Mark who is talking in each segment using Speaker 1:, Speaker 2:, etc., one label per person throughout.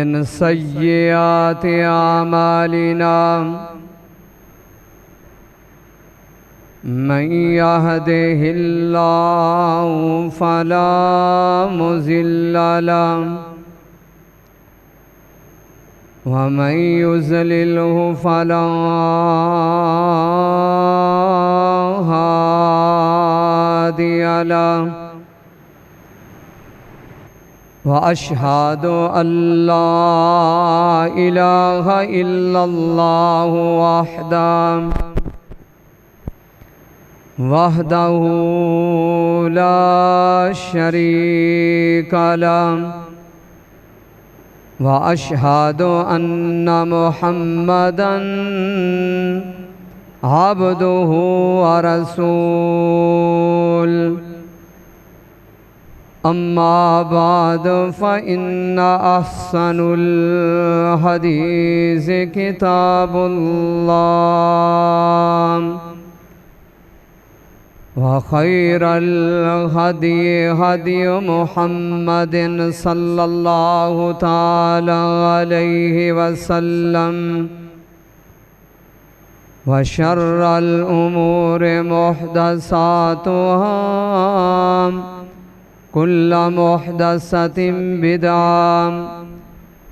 Speaker 1: من سيئات أعمالنا من يهده الله فلا مضل له ومن يضلله فلا هادي له وأشهد أن لا إله إلا الله وحده لا شريك له وأشهد أن محمدًا عبده ورسوله أما بعد فإن أحسن الحديث كتاب الله وخير الهدي هدي محمد صلى الله تعالى عليه وسلم وشر الأمور محدثاتها كل محدثة بدعة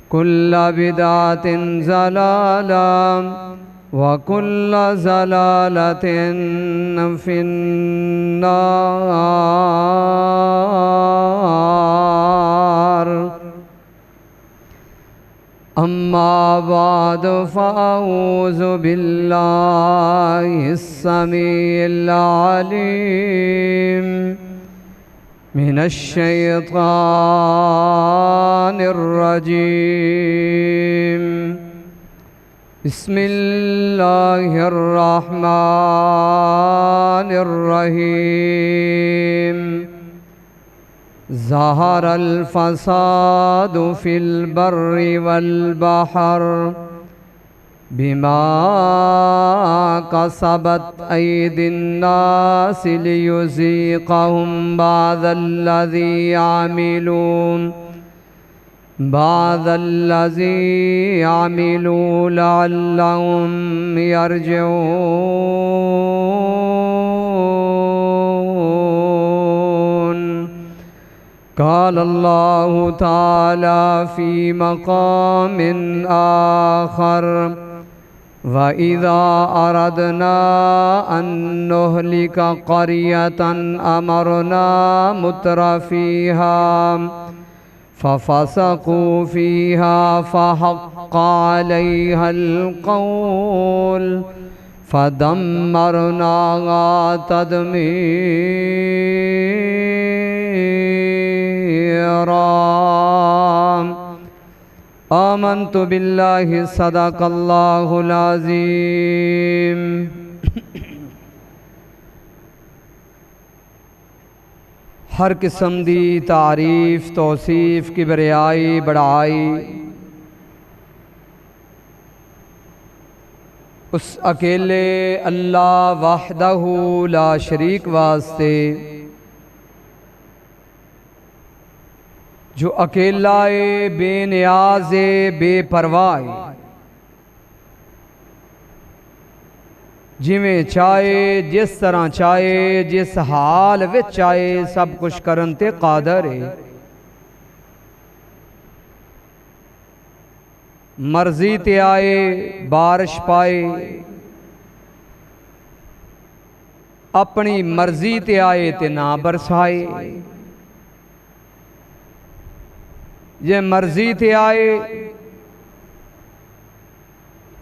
Speaker 1: كل بدعة ضلالة وكل ضلالة في النار أما بعد فأعوذ بالله السميع العليم من الشيطان الرجيم بسم الله الرحمن الرحيم ظهر الفساد في البر والبحر بما كسبت أيدي الناس ليذيقهم بعض الذي عملوا لعلهم يرجعون قال الله تعالى في مقام آخر وَإِذَا أَرَدْنَا أَن نُّهْلِكَ قَرْيَةً أَمَرْنَا مُتْرَفِيهَا فَفَسَقُوا فِيهَا فَحَقَّ عَلَيْهَا الْقَوْلُ فَدَمَّرْنَاهَا تَدْمِيرًا آمنت باللہ صدق اللہ العظیم۔ ہر قسم دی تعریف توصیف کبریائی بڑائی اس اکیلے اللہ وحدہ لا شریک واسطے جو اکیلا بے نیاز بے پرواہ جویں چاہے جس طرح چاہے جس حال وچ چاہے سب کچھ کرن تے قادر ہے، مرضی تے آئے بارش پائے، اپنی مرضی تے آئے تے نہ برسائے، یہ مرضی تے آئے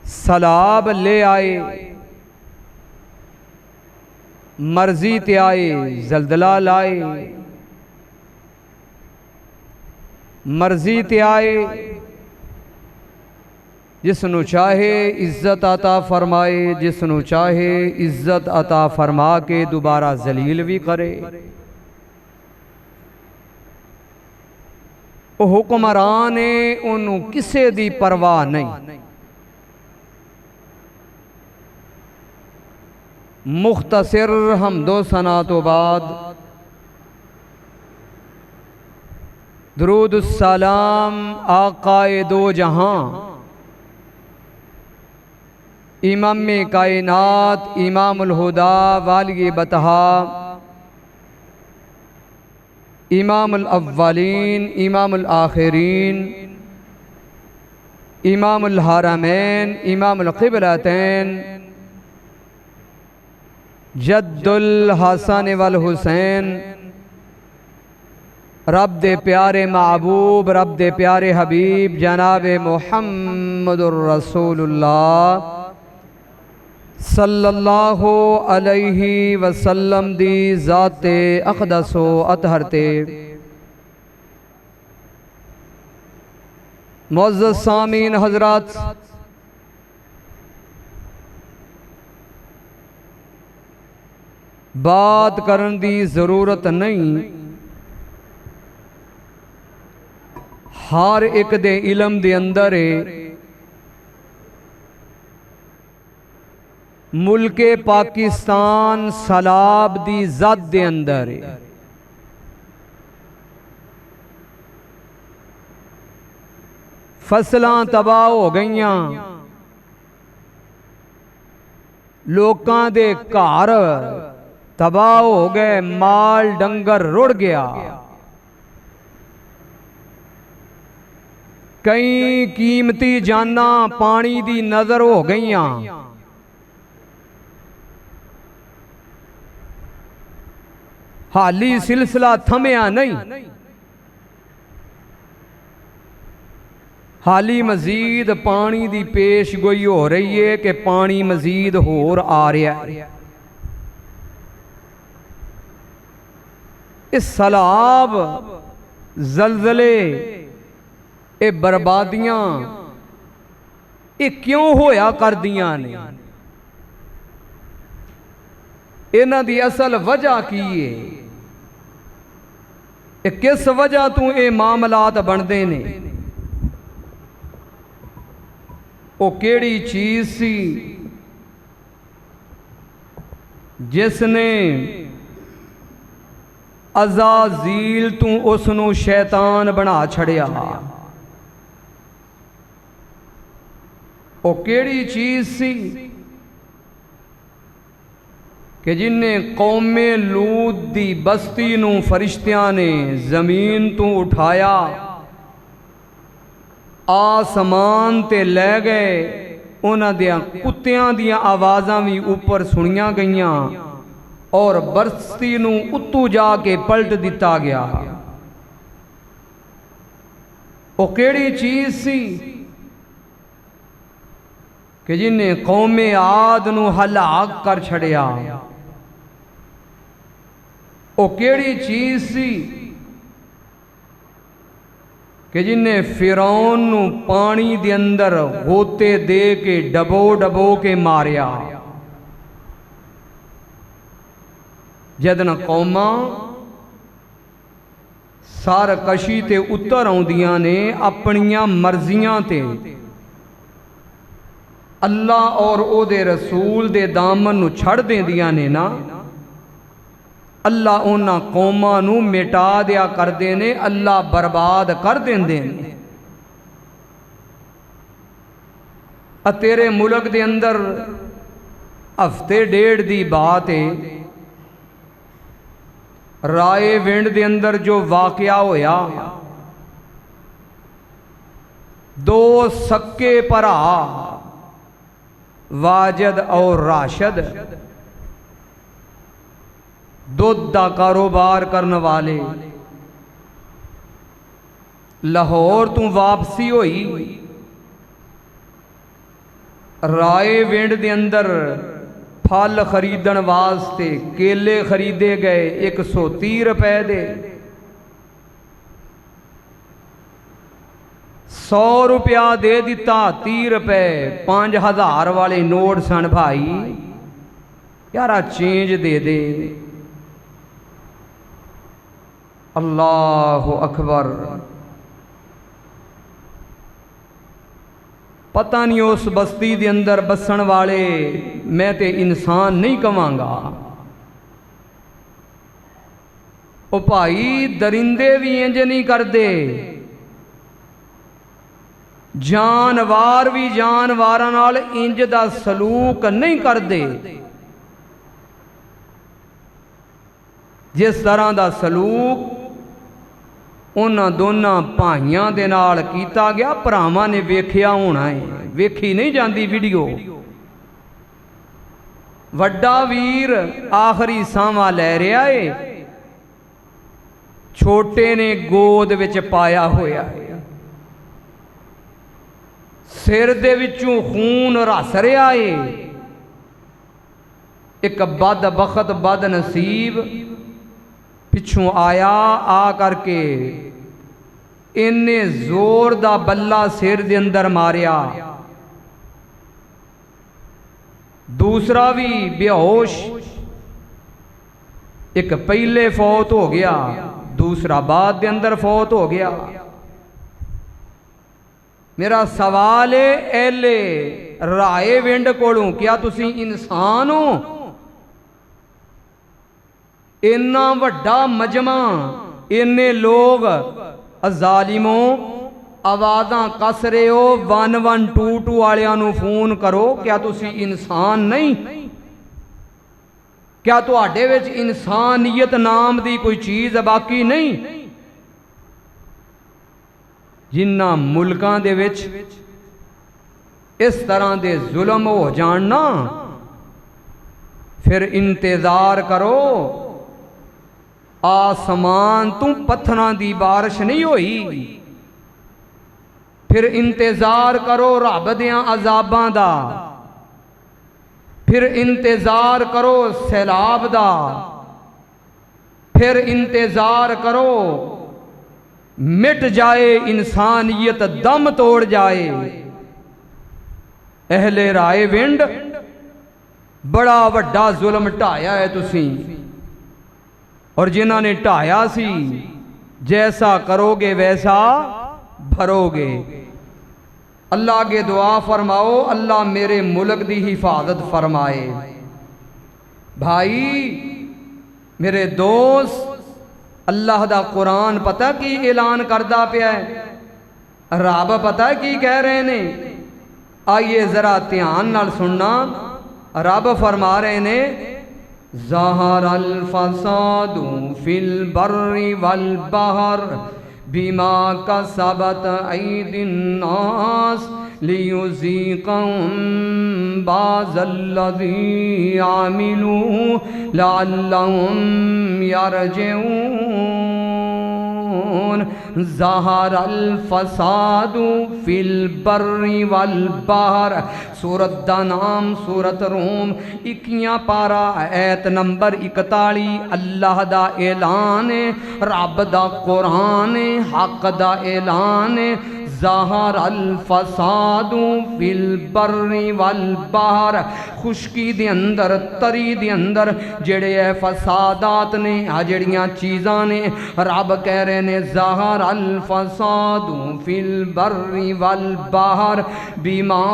Speaker 1: سیلاب لے آئے، مرضی تے آئے زلزلہ لائے، مرضی تے آئے جس نو چاہے عزت عطا فرمائے، جس نو چاہے عزت عطا فرما کے دوبارہ ذلیل بھی کرے۔ وہ حکمران انہوں کسے دی پرواہ نہیں، مختصر حمد و ثنا تو بعد درود السلام آقائے دو جہاں، امام کائنات، امام الہدا، والی بطحا، امام الاولین، امام الآخرین، امام الحرمین، امام القبلتین، جد الحسن والحسین، رب دے پیارے محبوب، رب دے پیارے حبیب جناب محمد الرسول اللہ صلی اللہ علیہ وسلم دی ذات اقدس و اطہر تے معزز سامعین حضرات، بات کرن دی ضرورت نہیں، ہر ایک دے علم دے اندر ملک پاکستان سیلاب دی زد دے اندر فصلاں تباہ ہو گئیاں، لوکاں دے گھر تباہ ہو گئے، مال ڈنگر رڑ گیا، کئی قیمتی جاناں پانی دی نظر ہو گئیاں، حالی سلسلہ تھمیا نہیں، حالی مزید پانی دی پیش گوئی ہو رہی ہے کہ پانی مزید ہور آ رہا ہے۔ اس سیلاب، زلزلے، اے بربادیاں اے کیوں ہویا کر دیاں نے؟ انہاں دی اصل وجہ کی ہے؟ اے کس وجہ تو اے معاملات بندے نے؟ او کیڑی چیز سی جس نے عزازیل تو اس نو شیطان بنا چھڑیا؟ او کیڑی چیز سی کہ جن نے قوم لوط دی بستی نو فرشتیاں نے زمین تو اٹھایا، آسمان تے لے گئے، انہاں دیاں کتیاں دیاں آوازاں بھی اوپر سنیاں گئیاں، اور بستی نو اتو جا کے پلٹ دیتا گیا۔ او کیڑی چیز سی کہ جن نے قوم عاد نو ہلاک کر چھڑیا؟ او کیڑی چیز سی کہ جن نے فرعون نو پانی دے اندر غوطے دے کے ڈبو ڈبو کے ماریا؟ جدن قوماں سارکشی تے اتر آؤندیاں نے اپنیاں مرضیاں تے، اللہ اور او دے رسول دے دامن نو چھڑ دیں دیاں نے نا، اللہ اونا قوماں نو مٹا دیا کر دینے، اللہ برباد کر دینے۔ تیرے ملک دے اندر ہفتے ڈیڑھ دی بات ہے، رائے ونڈ دے اندر جو واقعہ ہویا، دو سکے پرا واجد اور راشد، دودھ دا کاروبار کرنے والے، لاہور تو واپسی ہوئی، رائے ونڈ دے اندر پھل خریدن واسطے کیلے خریدے گئے 130 روپے دے، 100 روپیہ دے دیتا، 30 روپے 5000 والے نوٹ سن بھائی، یارا چینج دے دے۔ اللہ اکبر، پتہ نہیں اس بستی دے اندر بسن والے، میں تے انسان نہیں کہاں گا، او بھائی درندے بھی انج نہیں کردے، جانوار بھی جانواراں نال انج دا سلوک نہیں کردے جس طرح دا سلوک انہاں دوناں بھائیاں دے نال کیتا گیا۔ بھراواں نے ویکھیا ہونا ہے، ویکھی نہیں جاندی ویڈیو۔ وڈا ویر آخری ساواں لے رہا ہے، چھوٹے نے گود وچ پایا ہویا ہے، سر دے وچوں خون رس رہا ہے۔ ایک بد بخت بد نصیب پچھوں آیا، آ کر کے انہیں زور دا بلہ سر دے اندر ماریا، دوسرا بھی بے ہوش، ایک پہلے فوت ہو گیا، دوسرا بعد دے اندر فوت ہو گیا۔ میرا سوال ہے ایلے رائے ونڈ کولوں، کیا تسی انسان ہو؟ اینا وڈا مجمع، اینے لوگ ظالموں آوازاں کس رہے ہو، 1122 والیاں فون کرو، کیا تسی انسان نہیں؟ کیا تواڈے وچ انسانیت نام دی کوئی چیز باقی نہیں؟ جنہ ملکاں دے وچ اس طرح دے ظلم ہو جاننا، پھر انتظار کرو، آسمان تو پتھراں دی بارش نہیں ہوئی، پھر انتظار کرو رب دیاں عذاباں دا، پھر انتظار کرو سیلاب دا، پھر انتظار کرو مٹ جائے انسانیت، دم توڑ جائے۔ اہل رائے ونڈ بڑا وڈا ظلم ٹھایا ہے تسی، اور جنہاں نے ٹھایا سی جیسا کرو گے ویسا بھرو گے۔ اللہ کے دعا فرماؤ اللہ میرے ملک دی حفاظت فرمائے۔ بھائی میرے دوست، اللہ دا قرآن پتہ کی اعلان کردہ پیا ہے، رب پتہ کی کہہ رہے نے، آئیے ذرا دھیان نال سننا۔ رب فرما رہے نے ظہر الفساد فی البر والبحر بما کسبت ایدی الناس لیذیقہم بعض الذی عملوا لعلہم یرجعون۔ ظہر الفساد فی البر والبحر، سورت دا نام سورت روم 21 پارہ ایت نمبر 41۔ اللہ دا اعلان ہے، رب دا قرآن ہے، حق دا اعلان ہے۔ ظہر الفساد فی البر والبحر، خشکی دے اندر تری دے اندر جڑے فسادات نے، جڑیاں چیزاں نے، رب کہہ رہے نے ظہر الفساد فی البر والبحر بما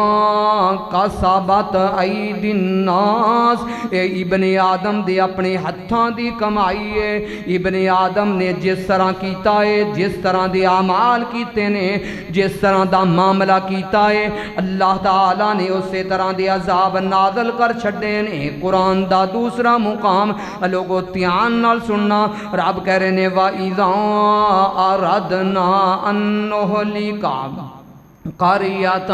Speaker 1: کسبت ایدی الناس۔ اے ابن آدم دے اپنے ہتھاں دی کمائی ہے، ابن آدم نے جس طرح کیتا ہے، جس طرح دے اعمال کیتے نے، جس طرح دا معاملہ کیتا ہے، اللہ تعالیٰ نے اسی طرح دے عذاب نازل کر چھڑے نے۔ قرآن دا دوسرا مقام لوگو دھیان نال سننا، رب کہہ رہے نے وَإِذَا أَرَدْنَا أَن نُهْلِكَ قَرْيَةً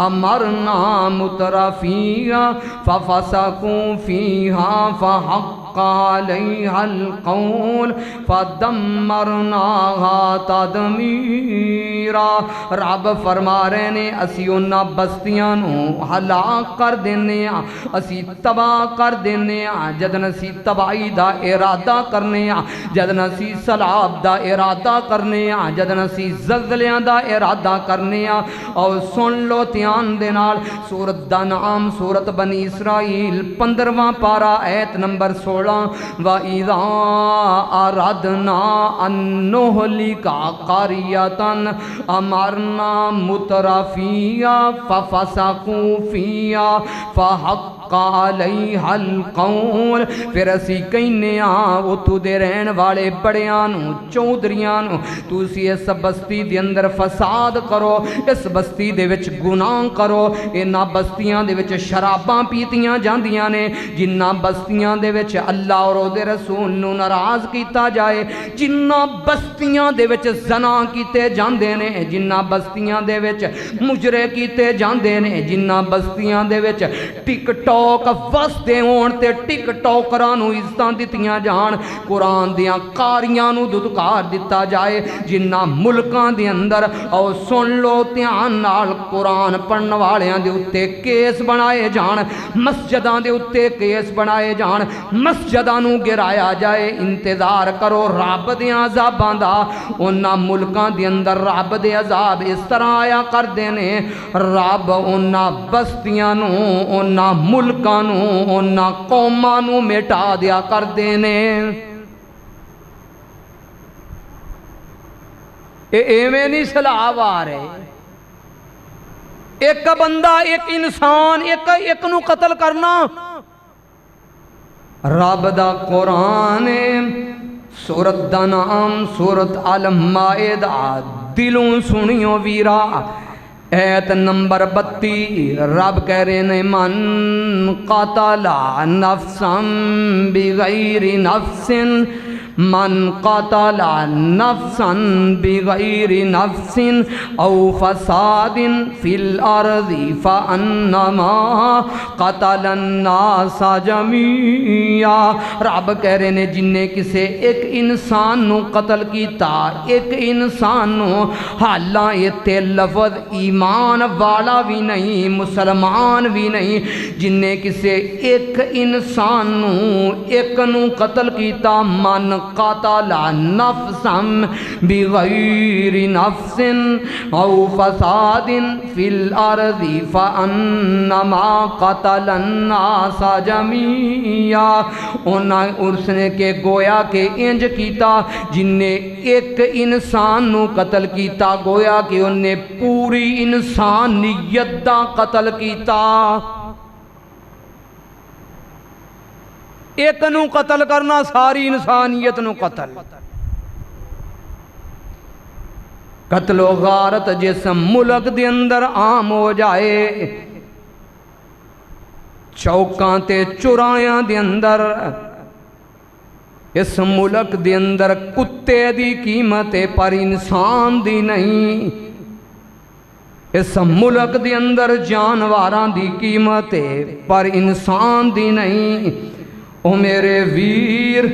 Speaker 1: أَمَرْنَا مُتْرَفِيهَا فَفَسَقُوا فِيهَا فَحَقَّ عَلَيْهَا الْقَوْلُ فَدَمَّرْنَاهَا تَدْمِيرًا۔ رب فرما رہے نے اسی انہاں بستیاں نو ہلاک کر دینے ہاں، اسی تباہ کر دینے ہاں۔ جدن اسی تباہی دا ارادہ کرنے ہاں، جدن اسی سلاب دا ارادہ کرنے ہاں، جدن اسی زلزلیاں دا ارادہ کرنے ہاں۔ اور سن لو دھیان دے نال، سورت دا نام سورت بنی اسرائیل 15واں پارہ ایت نمبر 16۔ وَإِذَا أَرَدْنَا أَن نُهْلِكَ قَرْيَةً أَمَرْنَا مُتْرَفِيهَا فَفَسَقُوا فِيهَا فَحَقَّ حق علیہ القول پھر اسی کہنے اتو دے رہن والے بڑیاں نو چودھریاں نو تسی اس بستی دے اندر فساد کرو اس بستی دے وچ گناہ کرو انہاں بستیاں دے وچ شراباں پیتیاں جاندیاں نے جنہاں بستیاں دے وچ اللہ اور او دے رسول نو ناراض کیتا جائے جنہاں بستیاں دے وچ زنا کیتے جاندے نے جنہاں بستیاں دے وچ مجرے کیتے جاندے نے جنہاں بستیاں دے وچ ٹک ٹاک وسدے ہون تے ٹک ٹاکراں نو عزتاں دتیاں جان قرآن دیاں کاریاں نو دھتکار دتا جائے جنہاں ملکاں دے اندر او سن لو دھیان نال قرآن پڑھن والیاں دے اُتے کیس بنائے جان مسجداں دے اُتے کیس بنائے جان مسجداں نو گرایا جائے انتظار کرو رب دے عذاباں دا انہاں ملکاں دے اندر رب دے عذاب اس طرح آیا کر دینے رب انہاں بستیاں نو انہاں ملکاں نو انہاں قوماں نو مٹا دیا کر دینے ایویں نہیں سلاو آ رہے ایک بندہ ایک انسان ایک نو قتل کرنا رب دا قرآن سورت دا نام سورت المائدہ دلوں سنیو ویرا ایت نمبر 32 رب کہہ رہے نے من قتل نفسا بغیر نفس من قتل نفسا بغیر نفس او فساد فی الارض فانما قتل الناس جميعا رب کہہ رہے نے جن نے کسے ایک انسان نو قتل کیتا ایک انسان نو حالاں یہ لفظ ایمان والا بھی نہیں مسلمان بھی نہیں جن نے کسے ایک انسان نو ایک نو قتل کیتا من قتل نفسا بغیر نفس او فساد فی الارض فانما قتل الناس جميعا اس نے کہ گویا کہ انج کیتا جن نے ایک انسان نو قتل کیتا گویا کہ ان نے پوری انسانیت دا قتل کیتا ایک نو قتل کرنا ساری انسانیت نو قتل و غارت جس ملک دے اندر عام ہو جائے چوکاں تے چرایاں دے اندر اس ملک دے اندر کتے دی قیمت پر انسان دی نہیں اس ملک دے اندر جانواراں دی قیمت پر انسان دی نہیں او میرے ویر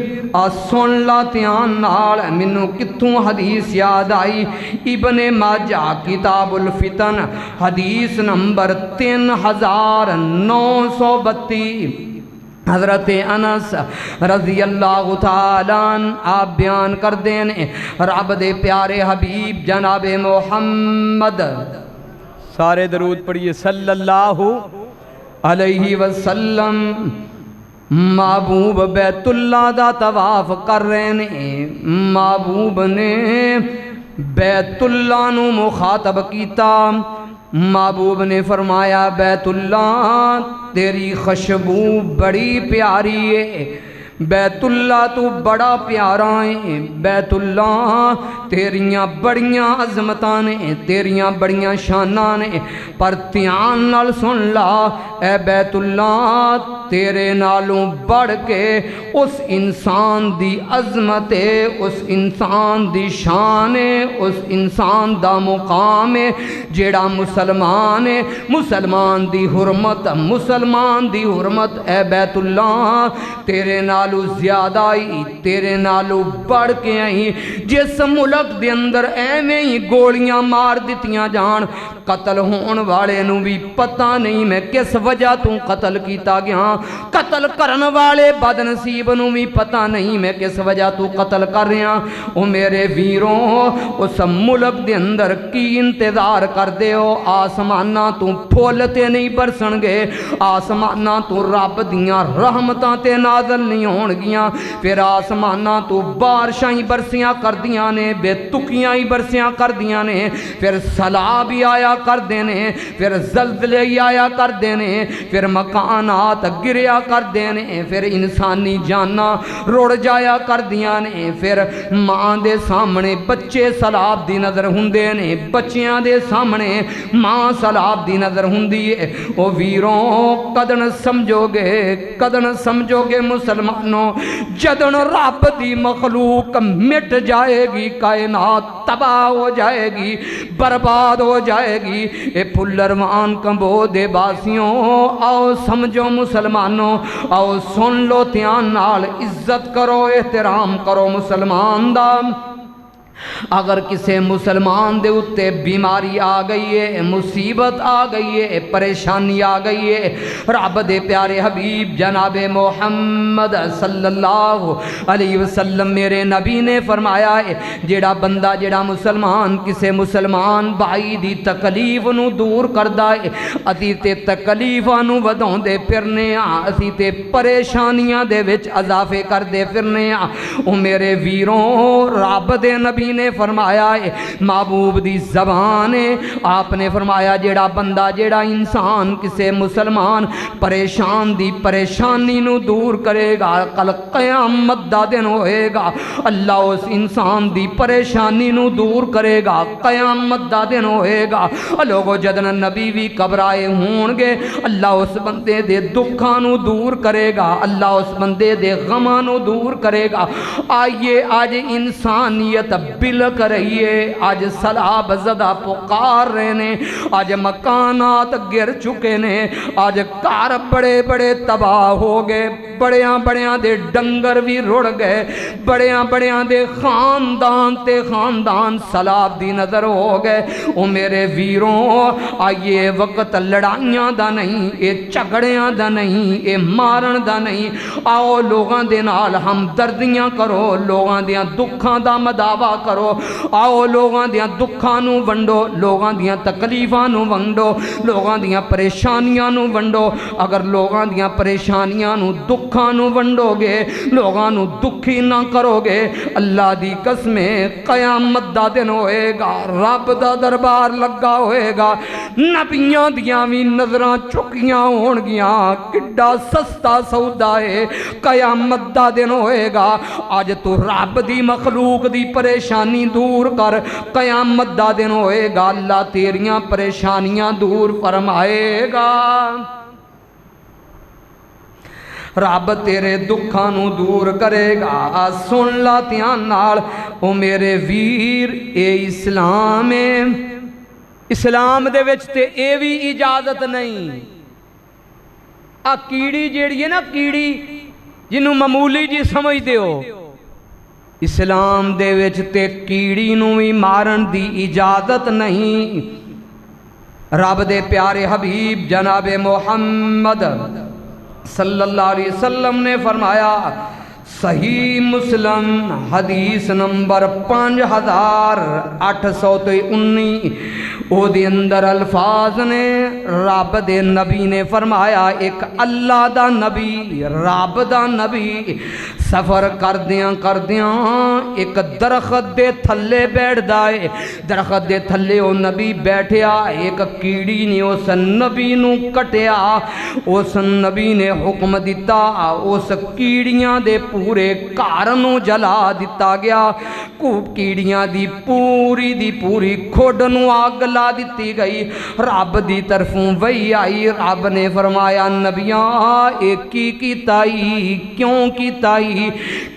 Speaker 1: سن لا دھیان نال مینوں کتھوں حدیث یاد آئی ابن ماجہ کتاب الفتن حدیث نمبر 3932 حضرت انس رضی اللہ تعالیٰ آپ بیان کر دینے رب دے پیارے حبیب جناب محمد سارے درود پڑھیے صلی اللہ علیہ وسلم محبوب بیت اللہ دا طواف کر رہے نے محبوب نے بیت اللہ نو مخاطب کیتا محبوب نے فرمایا بیت اللہ تیری خوشبو بڑی پیاری ہے بیت اللہ تو بڑا پیارا ہے بیت اللہ تیریاں بڑیاں عظمتاں نے تیریاں بڑیاں شاناں نے پر دھیان نال سن لا اے بیت اللہ تیرے نالوں بڑھ کے اس انسان دی عظمت ہے اس انسان دی شان ہے اس انسان دا مقام ہے جیڑا مسلمان ہے مسلمان دی حرمت اے بیت اللہ تیرے نالوں زیادہ ہی تیرے نالوں بڑھ کے آئی جس ملک دے اندر ایویں ہی گولیاں مار دیتیاں جان قتل ہون والے نو بھی پتہ نہیں میں کس وجہ تو قتل کیتا گیا قتل کرن والے بدنصیب نو بھی پتہ نہیں میں کس وجہ تو قتل کر رہا. او میرے ویروں اس ملک دے اندر کی انتظار کر دے ہو؟ آسماناں تو پھول تے نہیں برسن گے، آسماناں تو رب دیاں رحمتاں تے نازل نہیں ہون گیاں، پھر آسماناں تو بارشاں ہی برسیاں کر دیاں نے، بے تکیاں ہی برسیاں کر دیاں نے، پھر سیلاب ہی آیا کر دینے، پھر زلزلے ہی آیا کر دینے، پھر مکانات گریا کر دینے، پھر انسانی جاناں روڑ جایا کر دیاں نے، پھر ماں دے سامنے بچے سیلاب دی نظر ہوندے نے، بچیاں دے سامنے ماں سیلاب دی نظر ہوندی ہے. او ویروں کدن سمجھو گے مسلمانوں، جدن رب دی مخلوق مٹ جائے گی، کائنات تباہ ہو جائے گی، برباد ہو جائے گی. اے پھلروان کمبو دے باسیوں آؤ سمجھو مسلمانوں، آؤ سن لو دھیان نال، عزت کرو احترام کرو مسلمان دا. اگر کسی مسلمان دے اتے بیماری آ گئی ہے، مصیبت آ گئی ہے، پریشانی آ گئی ہے، رب دے پیارے حبیب جناب محمد صلی اللہ علیہ وسلم میرے نبی نے فرمایا ہے جیڑا بندہ جیڑا مسلمان کسی مسلمان بھائی دی تکلیف نو دور کردا ہے، اسی تے تکلیفاں نو ودھاؤندے پھرنے ہاں، اسی تے پریشانیاں دے وچ اضافے کردے پھرنے ہاں. او میرے ویروں رب دے نبی نے فرمایا ہے، محبوب دی زبان ہے، آپ نے فرمایا جیڑا بندہ جیڑا انسان کسے مسلمان پریشان دی پریشانی نو دور کرے گا، کل قیامت دا دن ہوئے گا، اللہ اس انسان دی پریشانی نو دور کرے گا، قیامت دا دن ہوئے گا. لوگو جدن نبی بھی گھبرائے ہون گے، اللہ اس بندے دے دکھاں نو دور کرے گا، اللہ اس بندے دے غماں نو دور کرے گا. آئیے آج انسانیت بلک رہی ہے، آج سیلاب زدہ پکار رہے نے، آج مکانات گر چکے نے، آج کار بڑے بڑے تباہ ہو گئے، بڑیاں بڑیاں دے ڈنگر بھی رڑ گئے، بڑیاں بڑیاں دے خاندان تے خاندان سیلاب دی نظر ہو گئے. او میرے ویروں آئیے وقت لڑائیاں دا نہیں، اے جھگڑیاں دا نہیں، اے مارن دا نہیں. آؤ لوگاں دے نال ہمدردیاں کرو، لوگاں دیاں دکھاں دا مداوا کرو، آؤ لوگاں دیاں دکھاں نو ونڈو، لوگاں دیاں تکلیفاں نو ونڈو، لوگاں دیاں پریشانیاں نو ونڈو. اگر لوگاں دیاں پریشانیاں نو دکھاں نو ونڈو گے، لوگاں نو دکھی نہ کرو گے، اللہ دی قسمیں قیامت دا دن ہوئے گا، رب دا دربار لگا ہوئے گا، نبیاں دیاں بھی نظراں چکیاں ہون گیاں، کڈا سستا سودا ہے، قیامت دا دن ہوئے گا. آج تو رب دی مخلوق دی پریشانی دور کر، قیامت دا دن ہوئے گا، اللہ تیریاں پریشانیاں دور فرمائے گا، رب تیرے دکھاں نو دور کرے گا. سن لا دھیان نال او میرے ویر، اے اسلام ہے، اسلام دے وچ تے اے بھی اجازت نہیں. کیڑی جیڑی ہے نا، کیڑی جنہوں معمولی جی سمجھ دے ہو، اسلام دے وچ تے کیڑی نو بھی مارن دی اجازت نہیں. رب دے پیارے حبیب جناب محمد صلی اللہ علیہ وسلم نے فرمایا، صحیح مسلم حدیث نمبر 5819، او دے اندر الفاظ نے، رب دے نبی نے فرمایا، ایک اللہ دا نبی، رب دا نبی سفر کردیاں ایک درخت دے تھلے بیٹھ دائے، درخت دے تھلے او نبی بیٹھیا، ایک کیڑی نے اس نبی نو کٹیا، اس نبی نے حکم دیتا، اس کیڑیاں دے پورے کارنوں جلا دیتا گیا، کیڑیاں دی پوری کھوڑ نو آگ لا دیتی گئی. رب دی طرفوں وہی آئی، رب نے فرمایا نبیاں ایک کی تائی کیوں کی تائی،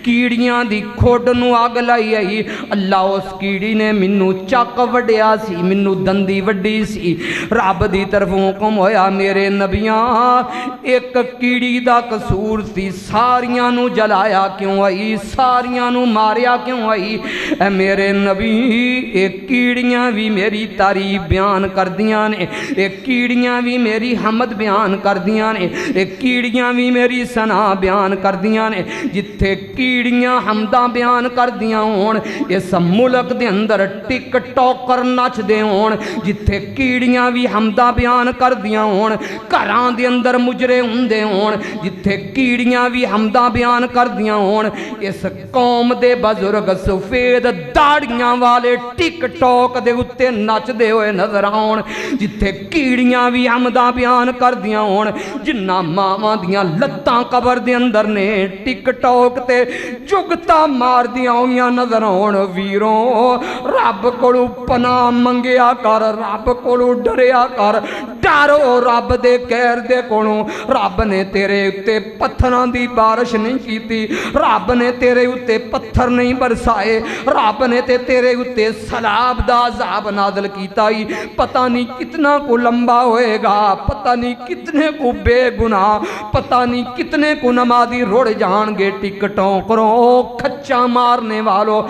Speaker 1: کیڑیاں دی کھوڑ نو آگ لائی آئی. اللہ اس کیڑی نے منو چک وڈیا سی، منو دندی وڈی سی، رب دی طرفوں حکم ہویا میرے نبیاں ایک کیڑی دا قصور سی، ساریاں نو جلایا جلایا کیوں آئی ساریاں نو ماریا کیوں آئی اے میرے نبی اے کیڑیاں بھی میری تعریف بیان کر دیاں نے اے کیڑیاں بھی میری حمد بیان کر دیاں نے اے کیڑیاں بھی میری ثنا بیان کر دیاں نے جتھے کیڑیاں حمداں بیان کر دیاں ہون اس ملک دے اندر ٹک ٹاکر نچ دے ہون جتھے کیڑیاں بھی حمداں بیان کر دیاں ہون گھران دے اندر مجرے ہوندے ہون جتھے کیڑیاں بھی حمداں بیان کر دیاں ہون اس قوم دے بزرگ سفید داڑیاں والے ٹک ٹاک دے اتے نچ دے ہوئے نظر آن جتھے کیڑیاں بھی حمداں بیان کر دیاں ہون جنہ ماواں دیاں لتاں قبر دے اندر نے ٹک ٹاک تے جگتا مار دیاں ہویاں نظر آن ویروں رب کولو پناہ منگیا کر رب کولو ڈریا کر ڈارو رب دے کہر دے کولوں رب نے تیرے اتے پتھراں دی بارش نہیں کیتی رب نے تیرے اتے پتھر نہیں برسائے رب نے تیرے اتے سلاب دا عذاب نازل کیتا ہی پتہ نہیں کتنا کو لمبا ہوئے گا پتہ نہیں کتنے کو بے گناہ پتہ نہیں کتنے کو نمازی روڑ جان گے ٹکٹوں کرو کھچا مارنے والو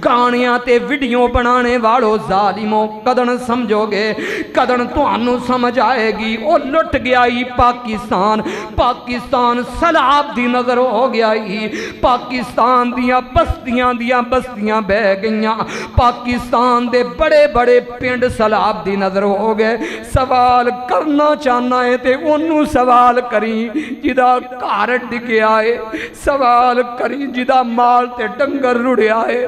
Speaker 1: گانیاں تے ویڈیو بنانے والو ظالموں کدن سمجھو گے کدن تو انو سمجھ آئے گی او لٹ گیا ہی پاکستان پاکستان سلاب دی نظر ہو گیا ہی پاکستان دیاں بستیاں بہ گئیاں پاکستان دے بڑے بڑے پنڈ سلاب دی نظر ہو گئے سوال کرنا چاہنا ہے تے انہوں سوال کریں جدا گھر ڈگیا ہے سوال کریں جدا مال تے ڈنگر رڑیا ہے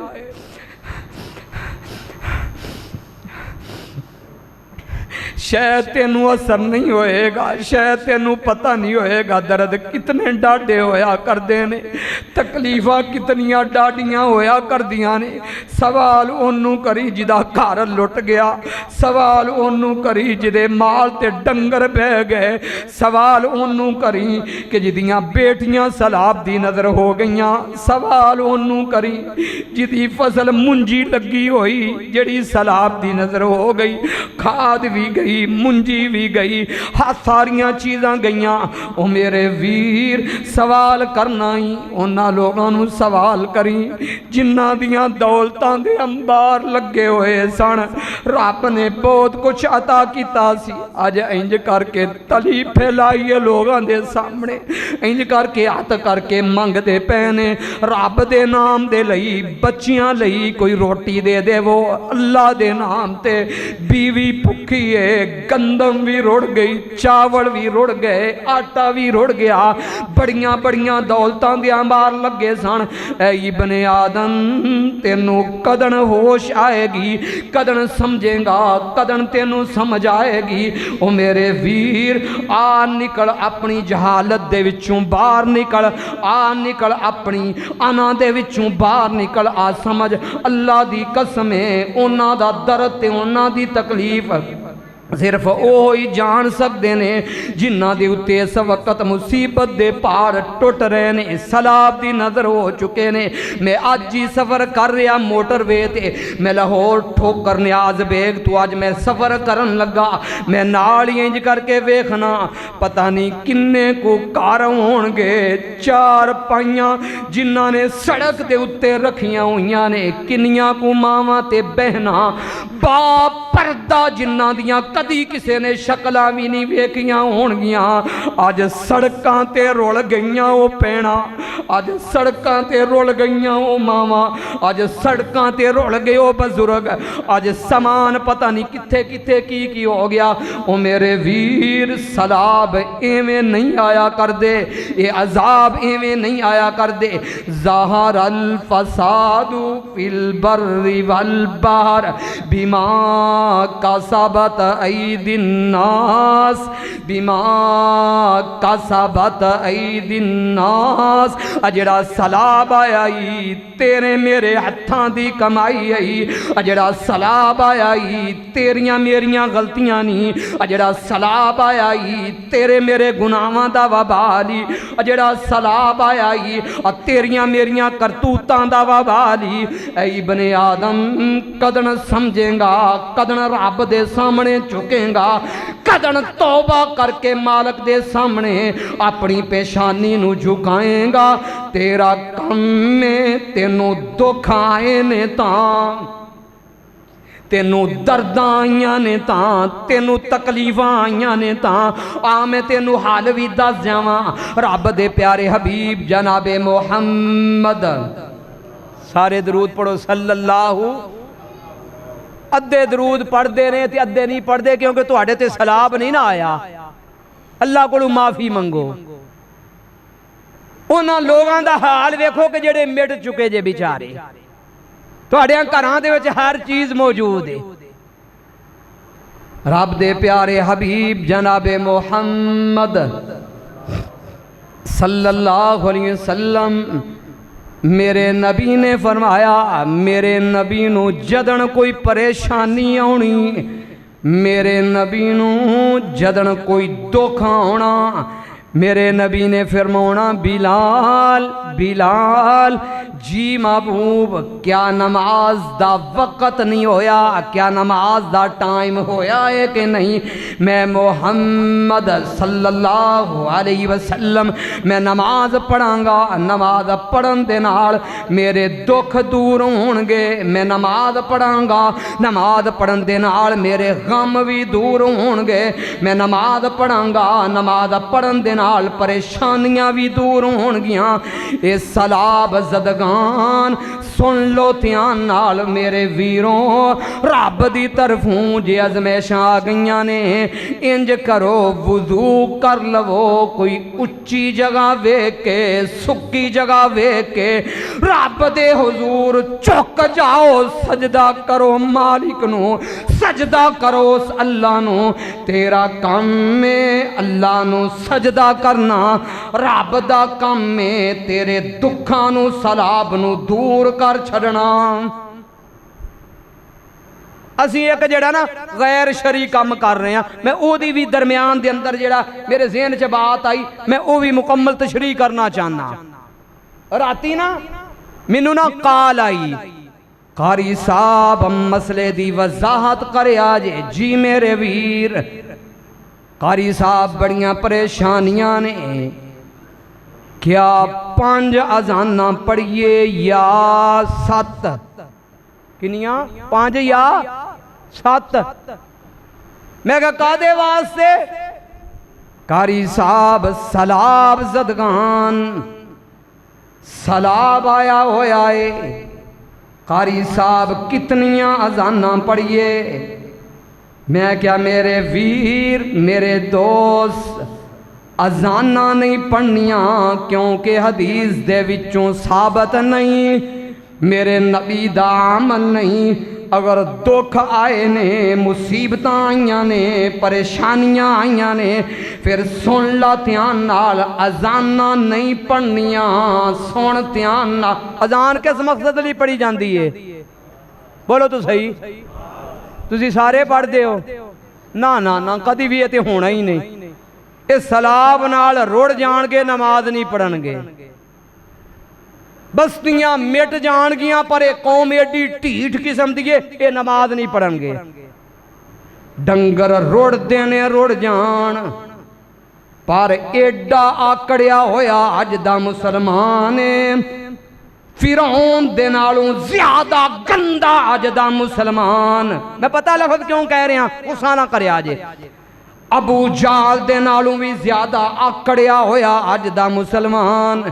Speaker 1: شاید تینوں اثر نہیں ہوئے گا شاید تینوں پتہ نہیں ہوئے گا درد کتنے ڈاڑے ہویا کر دینے تکلیفہ کتنیاں ڈاڑیاں ہویا کر دیاں نے سوال انہوں کری جدہ گھر لٹ گیا سوال انہوں کری جدے مال تے ڈنگر بہ گئے سوال انہوں کری کہ جدیاں بیٹیاں سلاب دی نظر ہو گئیاں سوال انہوں کری جدی فصل منجی لگی ہوئی جڑی سلاب دی نظر ہو گئی کھاد بھی گئی منجی بھی گئی ساریاں چیزاں گئیاں او میرے ویر سوال کرنا ہی انہاں لوگاں نو سوال کریں جنہ دیاں دولتاں دے انبار لگے ہوئے سن رب نے بہت کچھ عطا کیتا سی آج انج کر کے تلی پھیلائیے لوگاں دے سامنے انج کر کے ہاتھ کر کے منگ دے پہنے رب دے نام دے لئی بچیاں لئی کوئی روٹی دے دے وہ اللہ دے نام تے بیوی پکھی ہے گندم بھی رڑ گئی چاول بھی رڑ گئے آٹا بھی رڑ گیا بڑیاں بڑیاں دولتاں دیاں بار لگے سن اے ابن آدم تینوں کدن ہوش آئے گی کدن سمجھے گا کدن تینوں سمجھ آئے گی او میرے ویر آ نکل اپنی جہالت دے وچوں باہر نکل آ نکل اپنی انا دے وچوں باہر نکل آ سمجھ اللہ دی قسم ہے انہاں دا درد تے انہاں دی تکلیف صرف اوہی جان سکتے نے جنہ دے اتے اس وقت مصیبت دے پار ٹوٹ رہے نے سلاب دی نظر ہو چکے نے میں آج جی سفر کر رہا موٹر وے تے میں لاہور ٹھوکر نیاز بیگ تو آج میں سفر کرن لگا میں نالی انج کر کے ویکھنا پتہ نہیں کنے کو کار ہون گے چار پائیاں جنہ نے سڑک دے اتے رکھیاں ہویاں نے کنیاں کو ماما تے بہنا باپ پردہ جنہ دیاں کدی کسے نے شکلاں بھی نہیں ویکھیاں ہون گیاں آج سڑکاں تے رول گئیاں او پینا آج سڑکاں تے رول گئیاں او ماما آج سڑکاں تے رول گئے او بزرگ آج سامان پتہ نہیں کتھے کتھے کی ہو گیا او میرے ویر سلاب ایویں نہیں آیا کر دے اے عذاب ایویں نہیں آیا کر دے ظاہر الفساد فی البر والبحر بما کسبت ایدی الناس بما کسبت ایدی الناس اجڑا سلاب آیا ہی تیرے میرے ہتھاں دی کمائی آئی اجڑا سلاب آیا ہی تیریاں میریاں غلطیاں نہیں اجڑا سلاب آیا ہی تیرے میرے گناہاں دا وبالی اجڑا سلاب آیا ہی تیریاں میریاں کرتوتاں دا وبالی اے ابن آدم کدن سمجھیں گا کدن رب دے سامنے چکیں گا کدن توبہ کر کے مالک دے سامنے اپنی پیشانی نو جھکائیں گا، تیرا کم میں تینوں دکھ آئے نے تاں، تینوں درداں آئیاں نے تاں، تینوں تکلیفاں آئیاں نے تاں، میں تینوں حال بھی دس جاواں۔ رب دے پیارے حبیب جناب محمد، سارے درود پڑھو صلی اللہ۔ ادھے درود پڑھ دے رہے تھے، ادھے نہیں پڑھ دے کیونکہ تواڈے تے سلاب نہیں نہ آیا۔ اللہ کو معافی منگو۔ انہاں لوگاں دا حال ویکھو کہ جڑے مٹ چکے جے بیچارے، تواڈے گھراں دے وچ ہر چیز موجود ہے۔ رب دے پیارے حبیب جناب محمد صلی اللہ علیہ وسلم، میرے نبی نے فرمایا، میرے نبی نو جدن کوئی پریشانی آنی، میرے نبی نو جدن کوئی دکھ آنا، میرے نبی نے فرمایا بلال بلال جی محبوب، کیا نماز دا وقت نہیں ہویا، کیا نماز دا ٹائم ہویا ہے کہ نہیں؟ میں محمد صلی اللہ علیہ وسلم میں نماز پڑھاں گا، نماز پڑھن دے نال میرے دکھ دور ہون گے، میں نماز پڑھاں گا، نماز پڑھن دے نال میرے غم بھی دور ہون گے، میں نماز پڑھاں گا، نماز پڑھن دے نال پریشانیاں بھی دور ہون گیاں۔ اے سلاب زدگان سن لو تیان نال میرے ویروں، رب دی طرفوں جے ازمیشاں آ گئیاں نے، انج کرو وضو کر لو، کوئی اچھی جگہ ویکھ کے، سکی جگہ ویکھ کے رب دے حضور چک جاؤ، سجدہ کرو مالک نو، سجدہ کرو اس اللہ نو، تیرا کام میں اللہ نو سجدہ کرنا، رب دا کام میں تیرے دکھاں نو سلاب نو دور کر چھڑنا۔ اسی ایک جڑا نا غیر شرعی کام کر رہے ہیں، میں او دی بھی درمیان دے اندر جڑا میرے ذہن چ بات آئی، میں او بھی مکمل تشریح کرنا چاہنا۔ راتی نا مینوں نا کال آئی، قاری صاحب مسئلے دی وضاحت کرے آجے جی میرے ویر۔ قاری صاحب بڑیاں پریشانیاں نے، کیا 5 اذاناں پڑھیے یا 7؟ کنیاں 5 یا 7؟ میں کہا کادے واسطے؟ قاری صاحب سلاب زدگان، سلاب آیا ہویا ہے، قاری صاحب کتنیاں اذاناں پڑھیے؟ میں کیا میرے ویر میرے دوست اذاناں نہیں پڑھنیاں، کیونکہ حدیث دے وچوں ثابت نہیں، میرے نبی دا عمل نہیں۔ اگر دکھ آئے نے، مصیبتاں آئیاں نے، پریشانیاں آئیاں نے، پھر سن لا تیان نال، اذاناں نہیں پڑھنیاں، سن تیان نال۔ اذان کس مقصد لی پڑھی جاندی ہے؟ بولو تو صحیح، تسی سارے پڑھ دے ہو؟ نا نا نا، کدی بھی یہ تے ہونا ہی نہیں۔ اس سلاب نال روڑ جان گے، نماز نہیں پڑھن گے، بستیاں مٹ جان گیاں، پر ایک قوم ایڈی ٹھیٹ قسم دیئے یہ نماز نہیں پڑھن گے۔ ڈنگر روڑ دینے روڑ جان، پر ایڈا آکڑیا ہویا اج دا مسلمان، فرعون دے نالوں زیادہ گندہ اج دا مسلمان۔ میں پتہ لفظ کیوں کہہ رہے ہیں، غصہ نہ کرے آجے۔ ابو جال دے نالوں بھی زیادہ آکڑیا ہویا اج دا مسلمان۔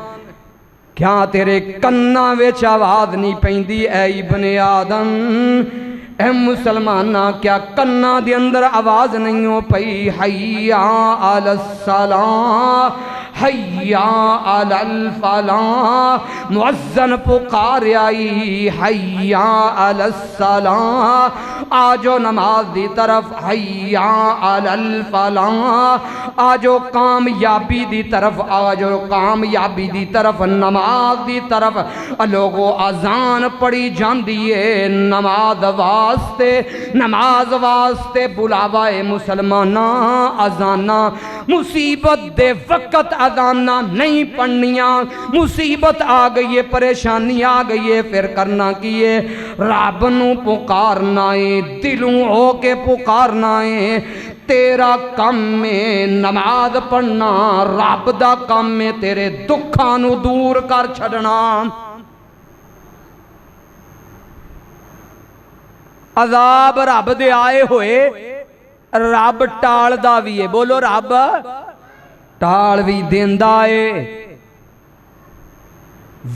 Speaker 1: کیا تیرے کنہ وچ آواز نہیں پیندی اے ابن آدم؟ اے مسلمانہ کیا کنہ دے اندر آواز نہیں ہو پئی؟ حیا علی الصلاۃ، حیا علی الفلاح، مؤذن پکار آئی، حیا علی الصلاۃ، آجو نماز دی طرف، حیا علی الفلاح، آجو کامیابی دی طرف، آجو کامیابی دی طرف، نماز دی طرف۔ لوگو اذان پڑھی جاندی ہے نماز واسطے، نماز واسطے بلاوائے مسلمانہ اذانہ، مصیبت دے وقت اذانہ نہیں پڑھنیاں، مصیبت آ گئی ہے، پریشانی آ گئی ہے، پھر کرنا کیے؟ رب نو پکارنا ہے، دلوں ہو کے پکارنا ہے۔ تیرا کم ہے نماز پڑھنا، رب دا کم ہے تیرے دکھاں نو دور کر چھڑنا۔ عذاب رب دے آئے ہوئے رب ٹال دا بھی ہے، بولو رب ٹال بھی دیندا ہے۔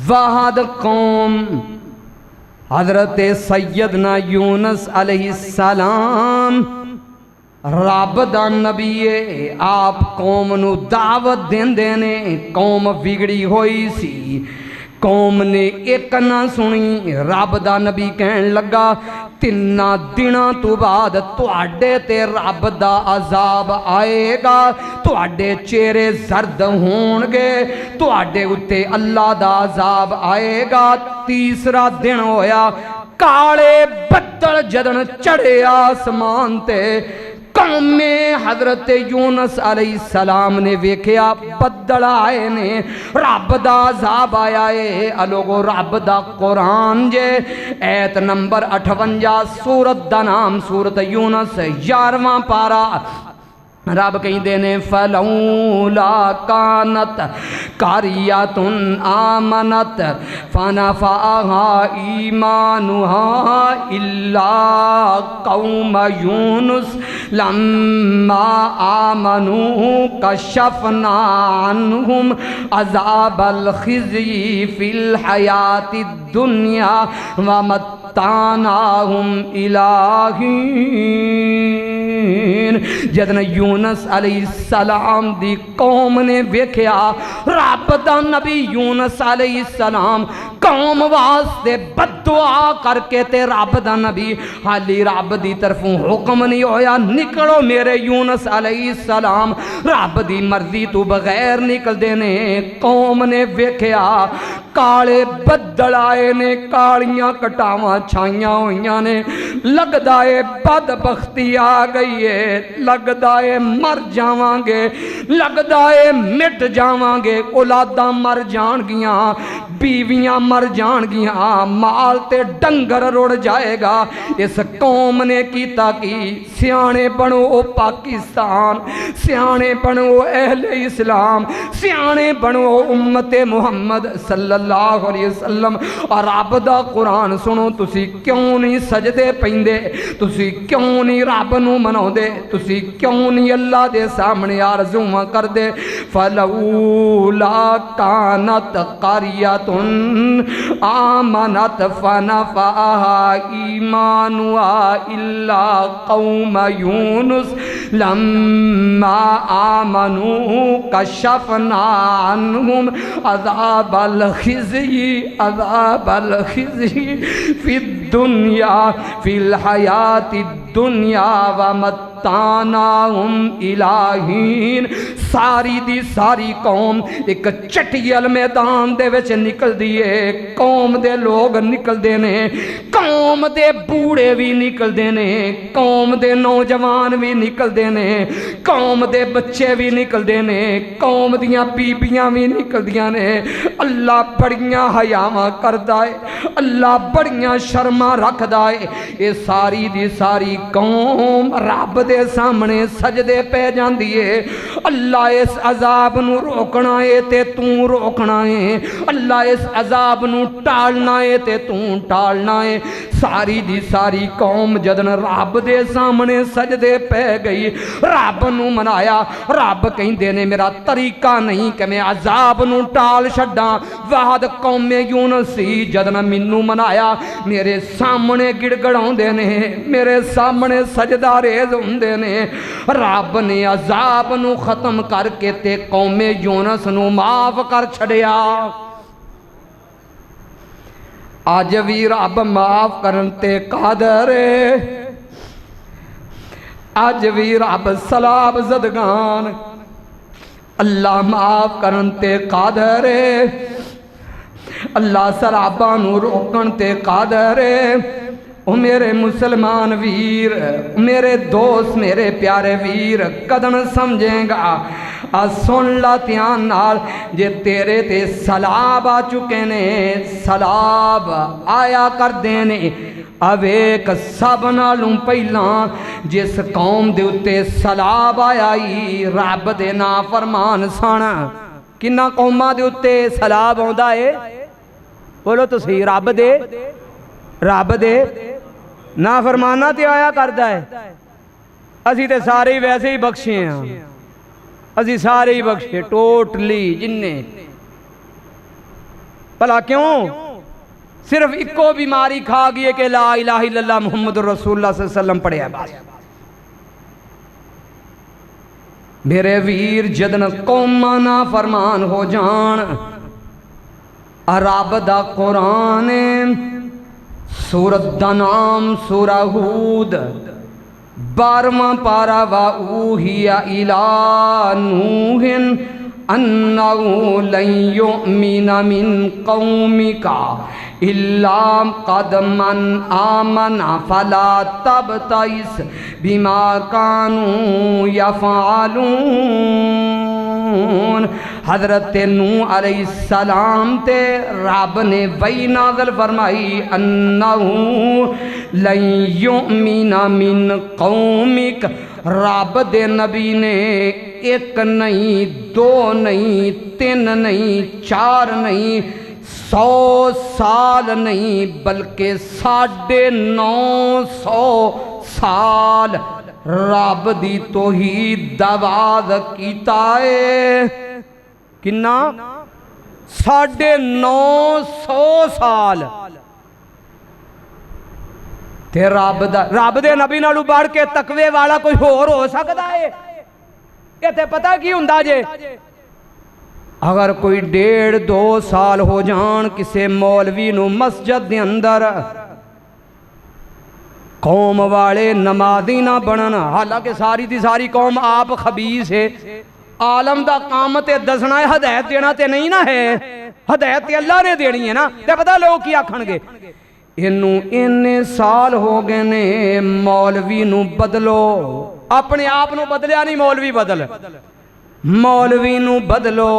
Speaker 1: وحد قوم حضرت سیدنا یونس علیہ السلام رب دا نبی ہے، آپ قوم نو دعوت دیندے نے، قوم بگڑی ہوئی سی، قوم نے ایک نہ سنی، رب دا نبی کہن لگا 3 دنوں تو بعد تواڈے تے رب دا عذاب آئے گا، تواڈے چہرے زرد ہون گے، تواڈے اتے اللہ دا عذاب آئے گا۔ تیسرا دن ہویا، کالے بدل جدن چڑھے آسمان تے، قوم حضرت یونس علیہ السلام نے ویکھیا بدل آئے نے، رب دا عذاب آیا ہے۔ لوگو رب دا قرآن جے ایت نمبر 58 سورت دا نام سورت یونس 11واں پارا، رب کہیں دینے فلولا کانت قریۃ آمنت فنفعها ایمانها الا قوم یونس لما آمنوا کشفنا عنہم عذاب الخزی فی الحیاة الدنیا ومتعناہم الی حین۔ جدن یونس علیہ السلام دی قوم نے ویکھیا رب دا نبی یونس علیہ السلام قوم واسطے بددعا کر کے تے رب دا نبی حالی رب دی طرفوں حکم نہیں ہویا نکلو میرے یونس علیہ السلام، رب دی مرضی تو بغیر نکل دینے، قوم نے ویکھیا کالے بدل آئے نے، کالیاں کٹاواں چھائیاں ہوئیاں نے، لگدا ہے بدبختی آ گئی ہے، لگدا ہے مر جاواں گے، لگدا ہے مٹ جاواں گے، اولاداں مر جان گیاں، بیویاں مر جان گیاں، مال تے ڈنگر رڑ جائے گا۔ اس قوم نے کیتا کی سیانے بنو او پاکستان، سیانے بنو اہل اسلام، سیانے بنو امت محمد صلی اللہ علیہ وسلم، اور رب دا قرآن سنو، تسی کیوں نہیں سجدے پیندے، تسی کیوں نہیں رب نو منو دے، تسی کیوں نہیں اللہ دے سامنے آرزوماں کر دے۔ فلولا کانت قریۃ آمنت فنفعها ایمانها الا قوم یونس لما آمنوا کشفنا عنہم عذاب الخزي فی الدنیا فی الحیاة الدنیا ومتعناہم الی حین۔ ساری دی ساری قوم ایک چٹیل میدان دے وچ نکل دیئے، قوم دے لوگ نکل دینے، قوم دے بوڑے بھی نکل دینے، قوم دے نوجوان بھی نکل دینے، قوم دے بچے بھی نکل دینے، قوم دیاں بیبیاں بھی نکل دیاں نے۔ اللہ بڑیاں حیاواں کردہ ہے، اللہ بڑیاں شرماں رکھدہ ہے۔ یہ ساری دی ساری قوم رب دے سامنے سجدے پہ جان دیئے، اللہ اس عذاب نو روکنا ہے تے توں روکنا ہے، اللہ اس عذاب نو ٹالنا ہے تے توں ٹالنا ہے۔ ساری دی ساری قوم جدن رب دے سامنے سجدے پہ گئی، رب نو منایا، رب کہیں دینے میرا طریقہ نہیں کہ میں عذاب نو ٹال شڈاں۔ وحد قوم یونس سی جدن منو منایا، میرے سامنے گڑ گڑاؤں دینے، میرے سامنے سجدہ ریز ہوں دینے، رب نے عذاب نو ختم کر کے تے قوم یونس نو معاف کر چھڑیا۔ آج بھی رب معاف کرنتے قادر ہے، آج بھی رب سلام زدگان، اللہ معاف کرنتے قادر ہے، اللہ سراباں نو روکن تے قادر ہے۔ او میرے مسلمان ویر، میرے دوست، میرے پیارے ویر، کدن سمجھیں گا سن لا دھیان نال، جے تیرے تے سلاب آ چکے نے، سلاب آیا کر دینے، اویک سب نالوں پہلاں جس قوم دے اتے سلاب آئی رب دے نافرمان سن۔ کنہ قوماں دے اتے سلاب آندا ہے؟ بولو تو صحیح، رب دے نافرمانہ تے آیا کردا ہے۔ اسی تے سارے ویسے ہی بخشے ہیں، اسی سارے ہی بخشے ٹوٹلی جننے۔ بھلا کیوں؟ صرف ایکو بیماری کھا گئے کہ لا الہ الا اللہ محمد رسول اللہ صلی اللہ علیہ وسلم پڑھیا بس۔ میرے ویر جدن قومانا فرمان ہو جان، رب دا قرآن سورت دا نام سورہ ہود 12واں پارہ وَأُوحِيَ إِلَىٰ نُوحٍ أَنَّهُ لَن يُؤْمِنَ مِن قَوْمِكَ إِلَّا قَدْ مَنْ آمَنَ فَلَا تَبْتَئِسْ بِمَا كَانُوا يَفْعَلُونَ۔ حضرت نوح علیہ السلام تے رب نے وحی نازل فرمائی انہو لن یؤمن من قومک، رب دے نبی نے ایک نہیں، دو نہیں، تین نہیں، چار نہیں، 100 سال نہیں بلکہ 950 سال رب دی توحید دعوت کیتا ہے۔ کنا 950 سال تے رب دے نبی نالوں بڑھ کے تقوی والا کوئی ہو سکتا ہے؟ یہ تے پتہ کی ہوندا جے؟ اگر کوئی 1.5-2 سال ہو جان کسے مولوی نو مسجد دے اندر، قوم والے نمازی نہ بنن، حالانکہ ساری دی ساری قوم آپ خبیث ہے، عالم دا کام تے دسنا ہے، ہدایت دینا تے نہیں نہ ہے، ہدایت تے اللہ نے دینی ہے نا، تے پتہ لوگ کی آکھن گے اننے سال ہو گئے نے مولوی نو بدلو، اپنے آپ نو بدلیا نہیں، مولوی نو بدلو،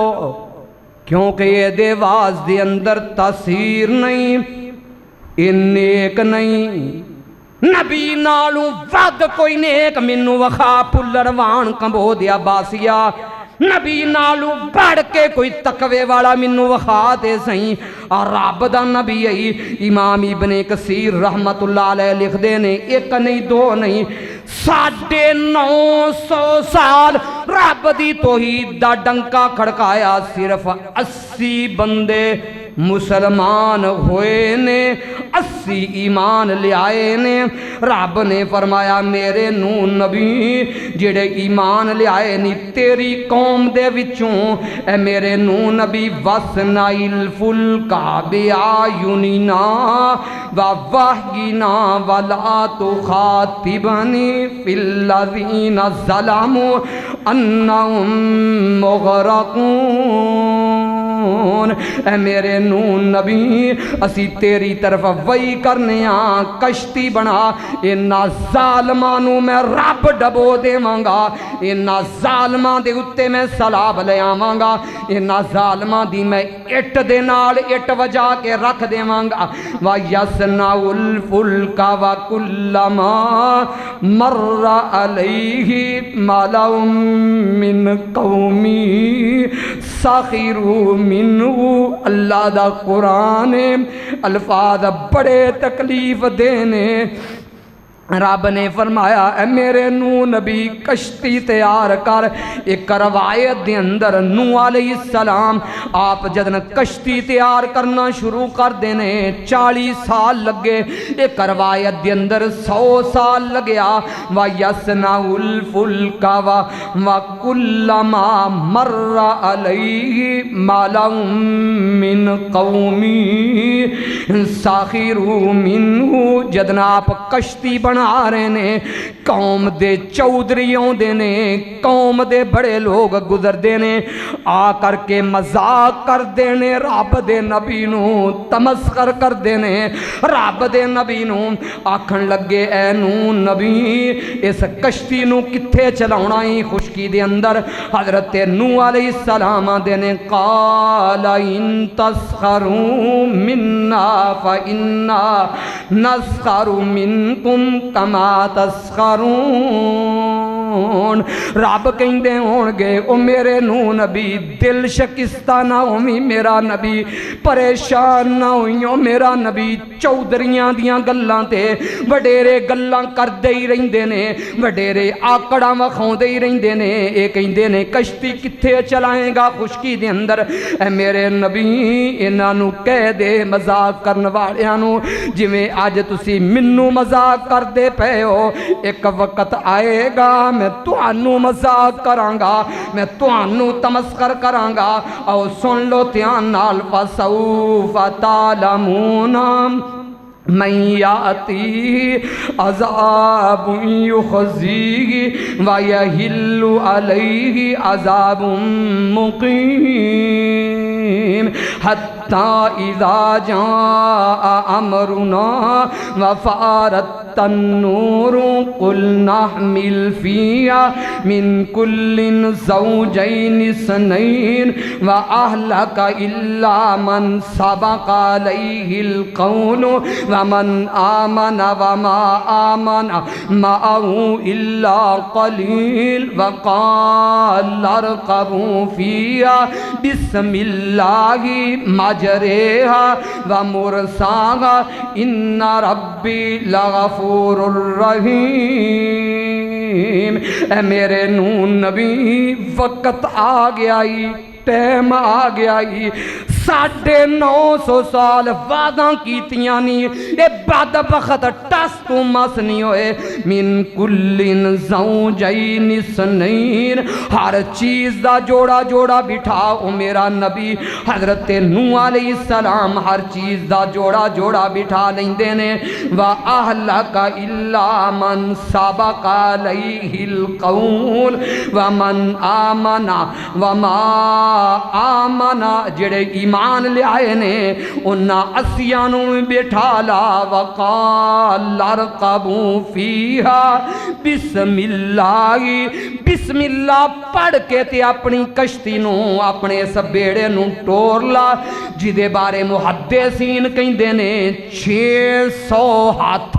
Speaker 1: کیونکہ یہ دے واز دے اندر تاثیر نہیں، نیک نہیں، نبی نالوں ود کوئی نیک منو وخا پلروان کمبودیا باسیا، نبی نالوں بڑھ کے کوئی تقوی والا منو وخا دے سہیں، اور رب دا نبی ہے۔ امام ابن کثیر رحمت اللہ علیہ لکھ دے نے ایک نہیں، دو نہیں، 950 سال رب دی توحید دا ڈنکا کھڑکایا، صرف 80 بندے مسلمان ہوئے نے، 80 ایمان لے آئے نے۔ رب نے فرمایا میرے نو نبی جڑے ایمان لے آئے نہیں تیری قوم دے وچوں، اے میرے نو نبی وَسْنَعِ الْفُلْكَ بِأَعْيُنِنَا وَوَحْيِنَا وَلَا تُخَاطِبْنِي فِي الَّذِينَ ظَلَمُوا أَنَّهُمْ مُغْرَقُونَ۔ اے میرے نو نبی اسی تیری طرف وحی کرنے آن، کشتی بنا، انہا ظالمانوں میں رب ڈبو دے مانگا، انہا ظالمان دے اتے میں سلاب لے آمانگا، انہا ظالمان دی میں اٹ دے نال اٹ وجا کے رکھ دے مانگا۔ وَيَسْنَعُ الْفُلْكَ وَكُلَّمَا مَرَّ عَلَيْهِ مَلَأٌ مِّن قَوْمِهِ سَخِرُوا مِنْهُ۔ اللہ دا قرآن الفاظ بڑے تکلیف دینے، رب نے فرمایا اے میرے نو نبی کشتی تیار کر۔ ایک روایت دے اندر نو علیہ السلام آپ جدن کشتی تیار کرنا شروع کر دینے 40 سال لگے، ایک روایت دے اندر 100 سال لگیا۔ وَيَسْنَعُ الْفُلْكَ وَكُلَّمَا مَرَّ عَلَيْهِ مَلَأٌ مِّن قَوْمِهِ سَخِرُوا مِنْهُ۔ جدن آپ کشتی بنا بنا رہے نے قوم دے چودھری آندے نے قوم دے بڑے لوگ گزردے نے آ کر کے مذاق کر دینے رب دے نبی نو تمسخر کر دینے رب دے نبی نو آکھن لگے اے نو نبی اس کشتی نو کتھے چلاونا ہی خشکی دے اندر حضرت نو علیہ السلام دینے قال ان تسخروا منا فإنا نسخر منکم کما تسخرون رب کہندے ہون گے او میرے نو نبی دل شکستہ نہ ہوئی میرا نبی پریشان نہ ہوئیوں میرا نبی چودھریاں دیاں گلاں تے وڈیرے گلاں کر دے ہی رہندے نے وڈیرے آکڑاں وکھاوندے ہی رہندے نے اے کہندے نے کشتی کتھے چلائیں گا خشکی دے اندر اے میرے نبی انہاں نو کہہ دے مذاق کرن والیاں نو جویں اج تسی منوں مذاق کردے پئے ہو ایک وقت آئے گا میں تانوں مذاق کراں گا میں تانوں تمسخر کراں گا او سن لو دھیان نال فسوف تعلمون من یاتی عذاب یخزیہ ویحل علیہ عذاب مقیم حتی اذا جاء امرنا وفارت النور قل نحمل فيها من كل زوجين اثنين وأهلك إلا من سبق عليه القول ومن آمن وما آمن معه إلا قليل وقال اركبوا فيها بسم الله مجريها ومرساها إن ربي لغفور الرحیم اے میرے نو نبی وقت آ گیا ہی ٹائم آ گیا ہی 950 سال وعدہ کیتیاں نہیں اے بدبخت ٹس تو مس نہیں ہوئے من کلن زوجین اثنین ہر چیز دا جوڑا جوڑا بٹھا او میرا نبی حضرت نوح علیہ السلام ہر چیز دا جوڑا جوڑا بٹھا لیندے نے وَأَهْلَكَ إِلَّا مَنْ سَبَقَ عَلَيْهِ الْقَوْلُ وَمَنْ آمَنَ وَمَا آمَنَ جڑے ایمان لے آئے نے انہا اسیانوں بیٹھا لا وقال ارکبوا فیہا بسم اللہ بسم اللہ پڑھ کے تے اپنی کشتی نو اپنے اس بیڑے نو ٹور لا جدے بارے محدثین کہندے نے 600 ہاتھ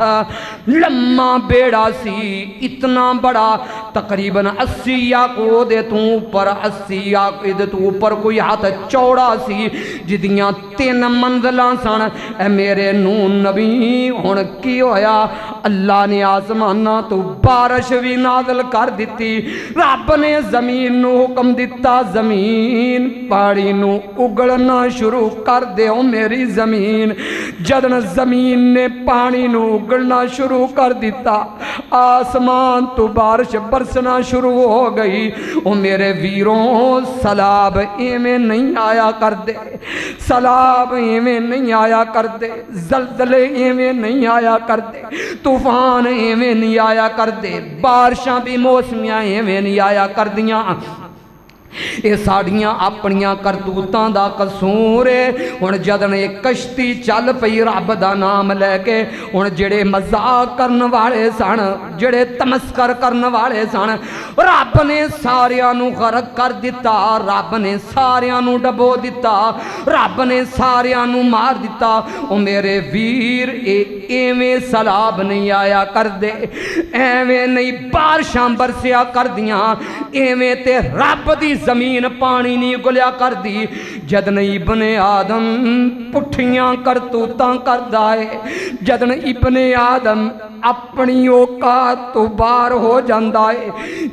Speaker 1: لمما بیڑا سی اتنا بڑا تقریباً 80 یا کو دے تو اوپر 80 یا کو دے تو اوپر کوئی ہاتھ چوڑا سی جدیاں 3 منزلاں سن اے میرے نو نبی ہن کی ہویا اللہ نے آسمانہ تو بارش بھی نازل کر دیتی رب نے زمین نو حکم دیتا زمین پاڑی نو اگڑنا شروع کر دے او میری زمین جدن زمین نے پانی نو اگڑنا شروع کر دیتا آسمان تو بارش برسنا شروع ہو گئی او میرے ویروں سلاب ایمیں نہیں آیا کر دے سلاب ایمیں نہیں آیا کر دے زلزلے ایمیں نہیں آیا کر دے طوفان ایمیں نہیں آیا کر دے بارشاں بھی موسمیاں ایمیں نہیں آیا کر دیاں یہ ساڑیاں اپنیاں کرتوتاں دا قصور ہے ہن جدن ایک کشتی چل پئی رب دا نام لے کے ہن جڑے مذاق کرن والے سن جڑے تمسخر کرن والے سن رب نے ساریاں نو غرق کر دیتا رب نے ساریاں نو ڈبو دیتا رب نے ساریاں نو مار دیتا او میرے ویر ایویں سلاب نہیں آیا کر دے ایویں نہیں بارشاں برسیا کر دیاں ایویں تے رب دی زمین پانی نہیں گلیا کر دی جدن ابن آدم پٹھیاں کرتوتاں کر دائے جدن ابن آدم اپنی اوقات تو بار ہو جاندہ ہے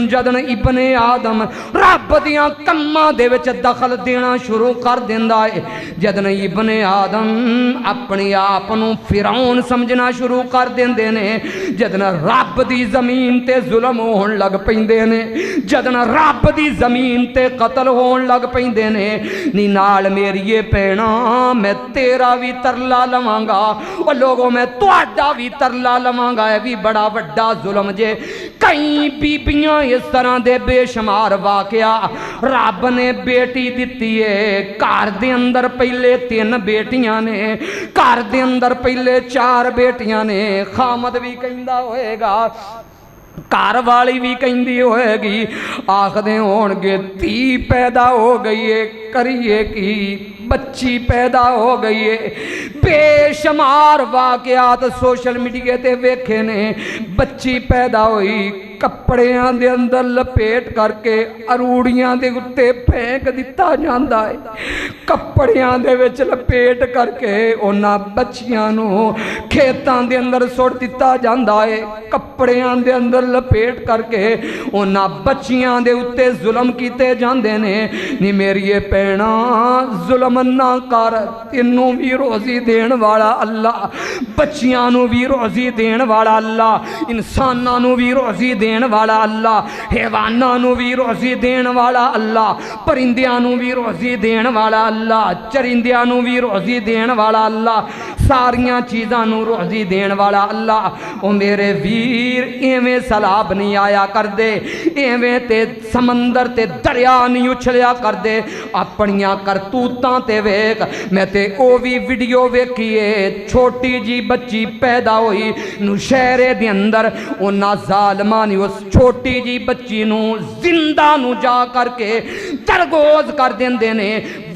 Speaker 1: جدن ابن آدم رب دیاں کماں دے وچ دخل دینا شروع کر دیندہ ہے جدن ابن آدم اپنی آپنوں فرعون سمجھنا شروع کر دیندے نے جدن رب دی زمین تے ظلم ہون لگ پیندے نے جدن رب دی زمین تے قتل ہون لگ پیندے نے نی نال میری پینا میں تیرا بھی ترلا لوانگا اور لوگوں میں تواڈا بھی ترلا لواں گا بھی بڑا وڈا ظلم جے کئی بیبیاں اس طرح دے بے شمار واقعہ رب نے بیٹی دیتی ہے گھر دے اندر پہلے 3 بیٹیاں نے گھر دے اندر پہلے 4 بیٹیاں نے خامد بھی کہندا ہوئے گا گھر والی بھی کہندی ہوئے گی آخدے ہونگے تی پیدا ہو گئی ہے کریے کی بچی پیدا ہو گئی ہے بے شمار واقعات سوشل میڈیا تے ویکھے نے بچی پیدا ہوئی کپڑیاں دے اندر لپیٹ کر کے اروڑیاں دے اتے پھینک دیتا جاندا ہے کپڑیاں دے وچ لپیٹ کر کے اونا بچیاں نو کھیتاں دے اندر سٹ دیتا جاندا ہے کپڑیاں دے اندر لپیٹ کر کے اونا بچیاں دے اتے ظلم کیتے جاندے نے نی میری پینا ظلم نہ کر تینوں بھی روزی دین والا اللہ بچیاں نو بھی روزی دین والا اللہ انساناں نو بھی روزی دین والا اللہ حیواناں نو بھی روزی دین والا اللہ پرندیاں نو بھی روزی دین والا اللہ چرندیاں نو بھی روزی دین والا اللہ ساریاں چیزاں نو روزی دین والا اللہ او میرے ویر ایویں سیلاب نہیں آیا کر دے ایویں تے سمندر تے دریا نہیں اچھلیا کر دے اپنیاں کرتوتاں تے ویکھ میں تے او بھی ویڈیو ویکھیے چھوٹی جی بچی پیدا ہوئی نوشہرے دے اندر اونا ظالماں نے اس چھوٹی جی بچی نو زندہ نو جا کر کے درگوز کر دیندے نے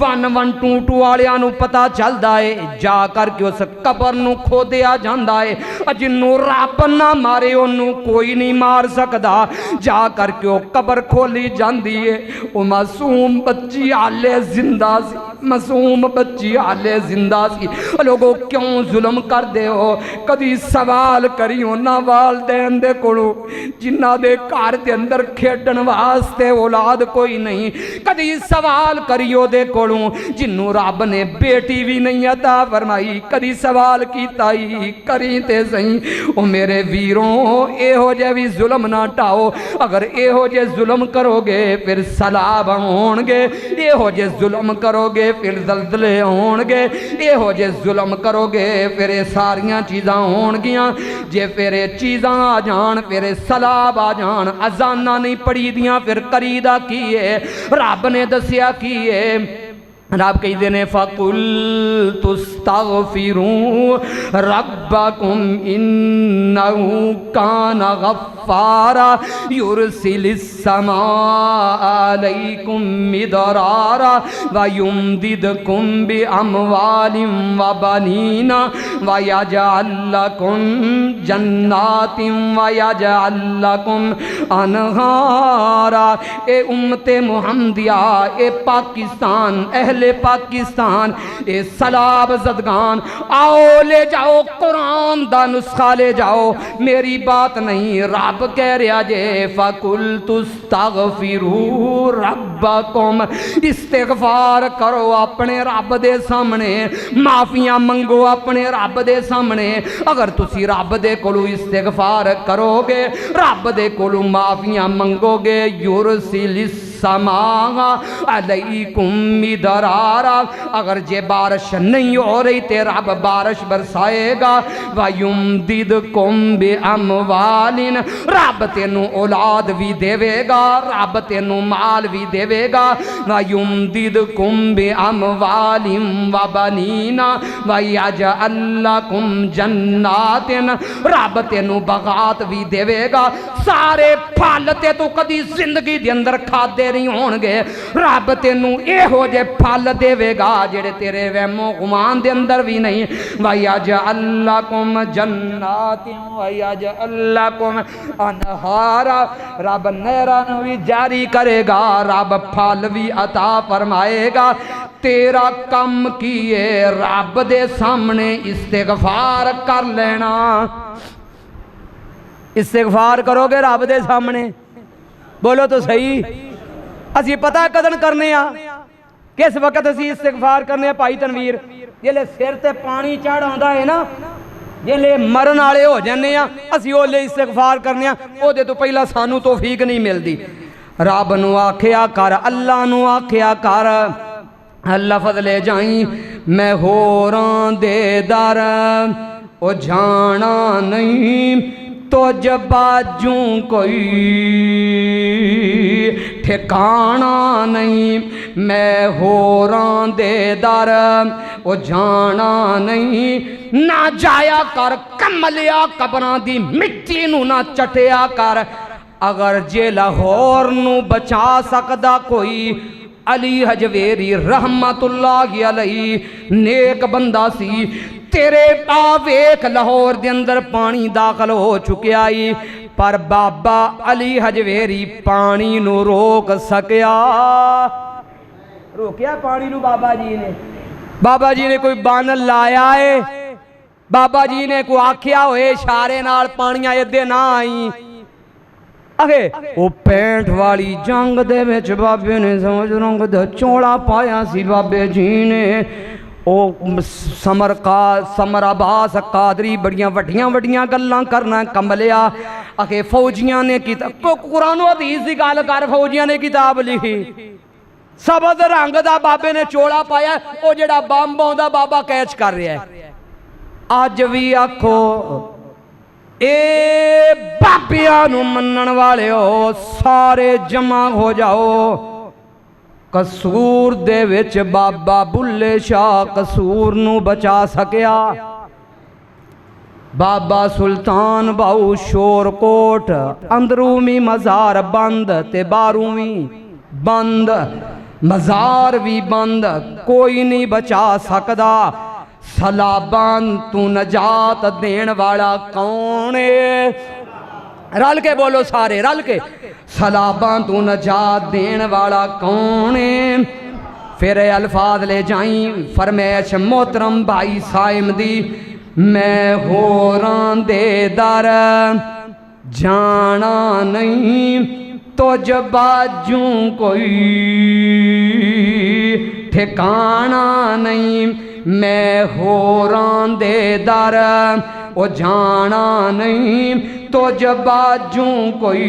Speaker 1: 112 والیاں نو پتہ چلدا ہے جا کر کے اس قبر نو کھودیا جاندا ہے جنوں رب نہ مارے اونوں کوئی نہیں مار سکدا جا کر کے او قبر کھولی جاندی ہے او معصوم بچی حالے زندہ سی معصوم بچی حالے زندہ سی لوگوں کیوں ظلم کر دے ہو کدی سوال کریو نہ والدین دے کولو جنہ دے گھر دے اندر کھیڈن واسطے اولاد کوئی نہیں کدی سوال کریو دے کولو جنوں رب نے بیٹی بھی نہیں عطا فرمائی کدی سوال کیتا ہی کری تے صحیح او میرے ویروں اے ہو جے بھی ظلم نہ ٹاؤ اگر اے ہو جے ظلم کرو گے پھر سیلاب ہون گے اے ہو جے ظلم کرو گے پھر زلزلے ہون گے اے ہو جے ظلم کرو گے پھر ساریاں چیزاں ہون گیاں جے پھر چیزاں آ جان پھر سیلاب آ جان اذاناں نہیں پڑھی دیاں پھر کریدہ کیے رب نے دسیا کیے رب کہی دینے فَقُلْتُ اسْتَغْفِرُوا رَبَّكُمْ إِنَّهُ كَانَ غَفَّارًا يُرْسِلِ السَّمَاءَ عَلَيْكُمْ مِدْرَارًا وَيُمْدِدْكُمْ بِأَمْوَالٍ وَبَنِينَ وَيَجْعَلْ لَكُمْ جَنَّاتٍ وَيَجْعَلْ لَكُمْ أَنْهَارًا اے امت محمدیہ اے پاکستان اہل پاکستان اے سیلاب زدگان آؤ لے جاؤ قرآن دا نسخہ لے جاؤ میری بات نہیں رب کہہ رہا جے فَقُلْتُ اسْتَغْفِرُوا رَبَّكُمْ استغفار کرو اپنے رب دے سامنے معافیاں منگو اپنے رب دے سامنے اگر تسی رب دے کولو استغفار کرو گے رب دے کولو معافیاں منگو گے یُرْسِلِ السَّمَاءَ عَلَيْكُمْ مِدْرَارًا اگر جے بارش نہیں ہو رہی تے رب بارش برسائے گا وَيُمْدِدْكُمْ بِأَمْوَالٍ رب تینوں اولاد بھی دے گا رب تینوں مال بھی دے گا وَيُمْدِدْكُمْ بِأَمْوَالٍ وَبَنِينَ وَيَجْعَلْ لَكُمْ جَنَّاتٍ رب تینوں باغات بھی دے گا سارے پھل تے تو کدی زندگی دے اندر کھادے نہیں ہون گے رب تینوں اے ہو جے پھل دے گا جڑے تیرے وہم و گمان دے اندر بھی نہیں وَيَجْعَلْ لَكُمْ جَنَّاتٍ وَيَجْعَلْ لَكُمْ أَنْهَارًا رب نہراں بھی جاری کرے گا رب پھل بھی عطا فرمائے گا تیرا کم کیے رب دے سامنے استغفار کر لینا استغفار کرو گے رب دے سامنے بولو تو صحیح اسی پتہ کدن کرنے کس وقت اسی استغفار کرنے پائی تنویر جلے سر تے پانی چڑھ آندا ہے نا جلے مرن والے ہو جانے اسی اولے استغفار کرنے او دے تو پہلا سانو توفیق نہیں ملدی رب نو آکھیا کر اللہ نو آکھیا کر اللہ فضلے جائیں میں ہوراں دے در او جانا نہیں تجھ باجوں کوئی ٹھکانا نہیں میں ہوراں دے در او جانا نہیں نہ جایا کر کملیا قبراں دی مٹی نو نہ چٹیا کر اگر جے لاہور نو بچا سکدا کوئی علی حجویری رحمت اللہ علیہ نیک بندہ سی تیرے آویک لاہور دے اندر پانی داخل ہو چکے آئی پر بابا علی حجویری پانی نو روک سکیا روکیا پانی نو بابا جی نے کوئی بانل لایا ہے بابا جی نے کوئی آکھیا ہوئے اشارے نال پانیاں ادھے نہ آئیں اگے وہ پینٹ والی جنگ دے وچ بابے نے سمجھ رنگ دا چوڑا پایا سی بابے جی نے او سمر عباس قادری بڑیاں وڈیاں گلاں کرنا کملیا اگے فوجیاں نے قرآن و حدیث دی گل کر فوجیاں نے کتاب لکھی سبز رنگ دا بابے نے چوڑا پایا او جڑا بامبوں دا بابا کیچ کر رہا ہے آج بھی آکھو اے بابیانو منن والے ہو سارے جمع ہو جاؤ قصور دے وچ بابا بلے شاہ قصور نو بچا سکیا بابا سلطان باؤ شور کوٹ اندرومی مزار بند تے بارومی بند مزار بھی بند کوئی نہیں بچا سکدا سلابان تو نجات دین والا کون ہے رل کے بولو سارے رل کے سلابان تو نجات دین والا کون ہے پھر الفاظ لے جائیں فرمیش محترم بھائی سائم دی میں ہوران دے در جانا نہیں تجھ باجوں کوئی ٹھکانا نہیں میں ہوران دے در او جانا نہیں تجھ باجوں کوئی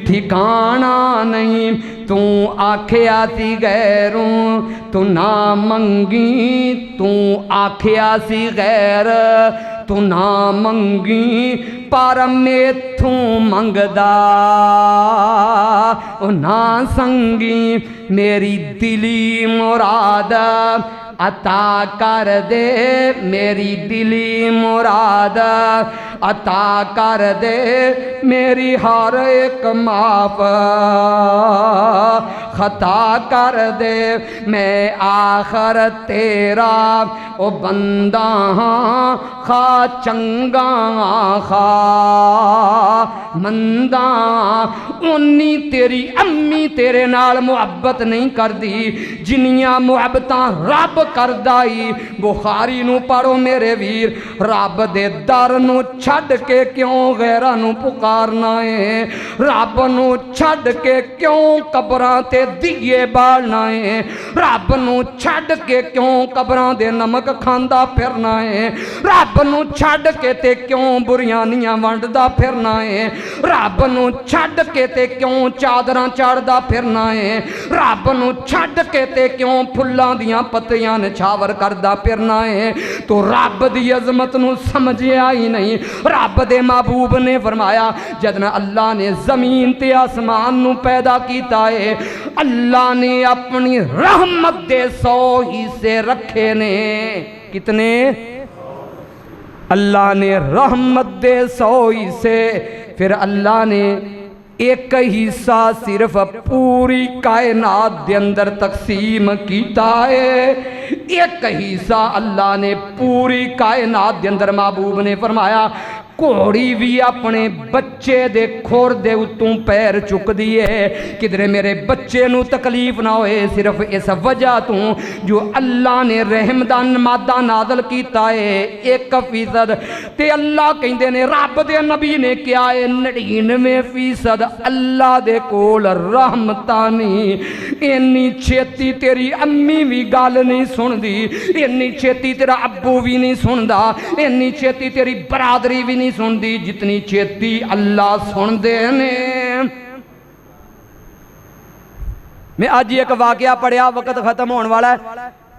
Speaker 1: ٹھکانا نہیں تو آکھیا سی غیروں تو نہ منگی تو آکھیا سی غیر تو نہ منگی پر میتھوں منگدا او نہ سنگی میری دلی مراد عطا کر دے میری دلی مراد عطا کر دے میری ہر ایک معاف خطا کر دے میں آخر تیرا او بندہ ہاں خواہ چنگا خواہ مندہ انہی تیری امی تیرے نال محبت نہیں کر دی جنیاں محبتاں رب کر دائی بخاری نو پڑھو میرے ویر رب دے در نو چھڑ کے کیوں غیرہ نو پکارنا ہے رب نو چھڑ کے کیوں قبران تے دیئے بالنا ہے رب نو چھڑ کے کیوں قبران دے نمک کھاندہ پھرنا ہے رب نو چھڑ کے تے کیوں بریانیاں وانڈدہ پھرنا ہے رب نو چھڑ کے تے کیوں چادران چاڑدہ پھرنا ہے رب نو چھڑ کے تے کیوں پھلاں دیاں پتیاں چھاور کردہ پھرنا ہے تو رب دی عظمت نو سمجھے آئی نہیں رب دے محبوب نے فرمایا جدنا اللہ نے زمین تے آسمان نو پیدا کیتا ہے اللہ نے اپنی رحمت دے 100 حصے رکھے نے کتنے اللہ نے رحمت دے 100 حصے پھر اللہ نے ایک حصہ صرف پوری کائنات دے اندر تقسیم کیتا ہے ایک حصہ اللہ نے پوری کائنات دے اندر محبوب نے فرمایا کوڑی بھی اپنے بچے دے کھور دے اتوں پیر چک دیئے کدھرے میرے بچے نو تکلیف نہ ہوئے صرف اس وجہ تو جو اللہ نے رحم دان مادہ نازل کیتا ہے 1% تے اللہ کہندے نے رب دے نبی نے کیا ہے 99% اللہ دے کول رحمتانی اینی چھیتی تیری امی بھی گال نہیں سن دی اینی چھیتی تیرا ابو بھی نہیں سن دا اینی چھیتی تیری برادری بھی نہیں سن دی جتنی چھیتی اللہ سن دے نے میں آج ایک واقعہ پڑھیا وقت ختم ہونے والا ہے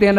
Speaker 1: 3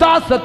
Speaker 1: 10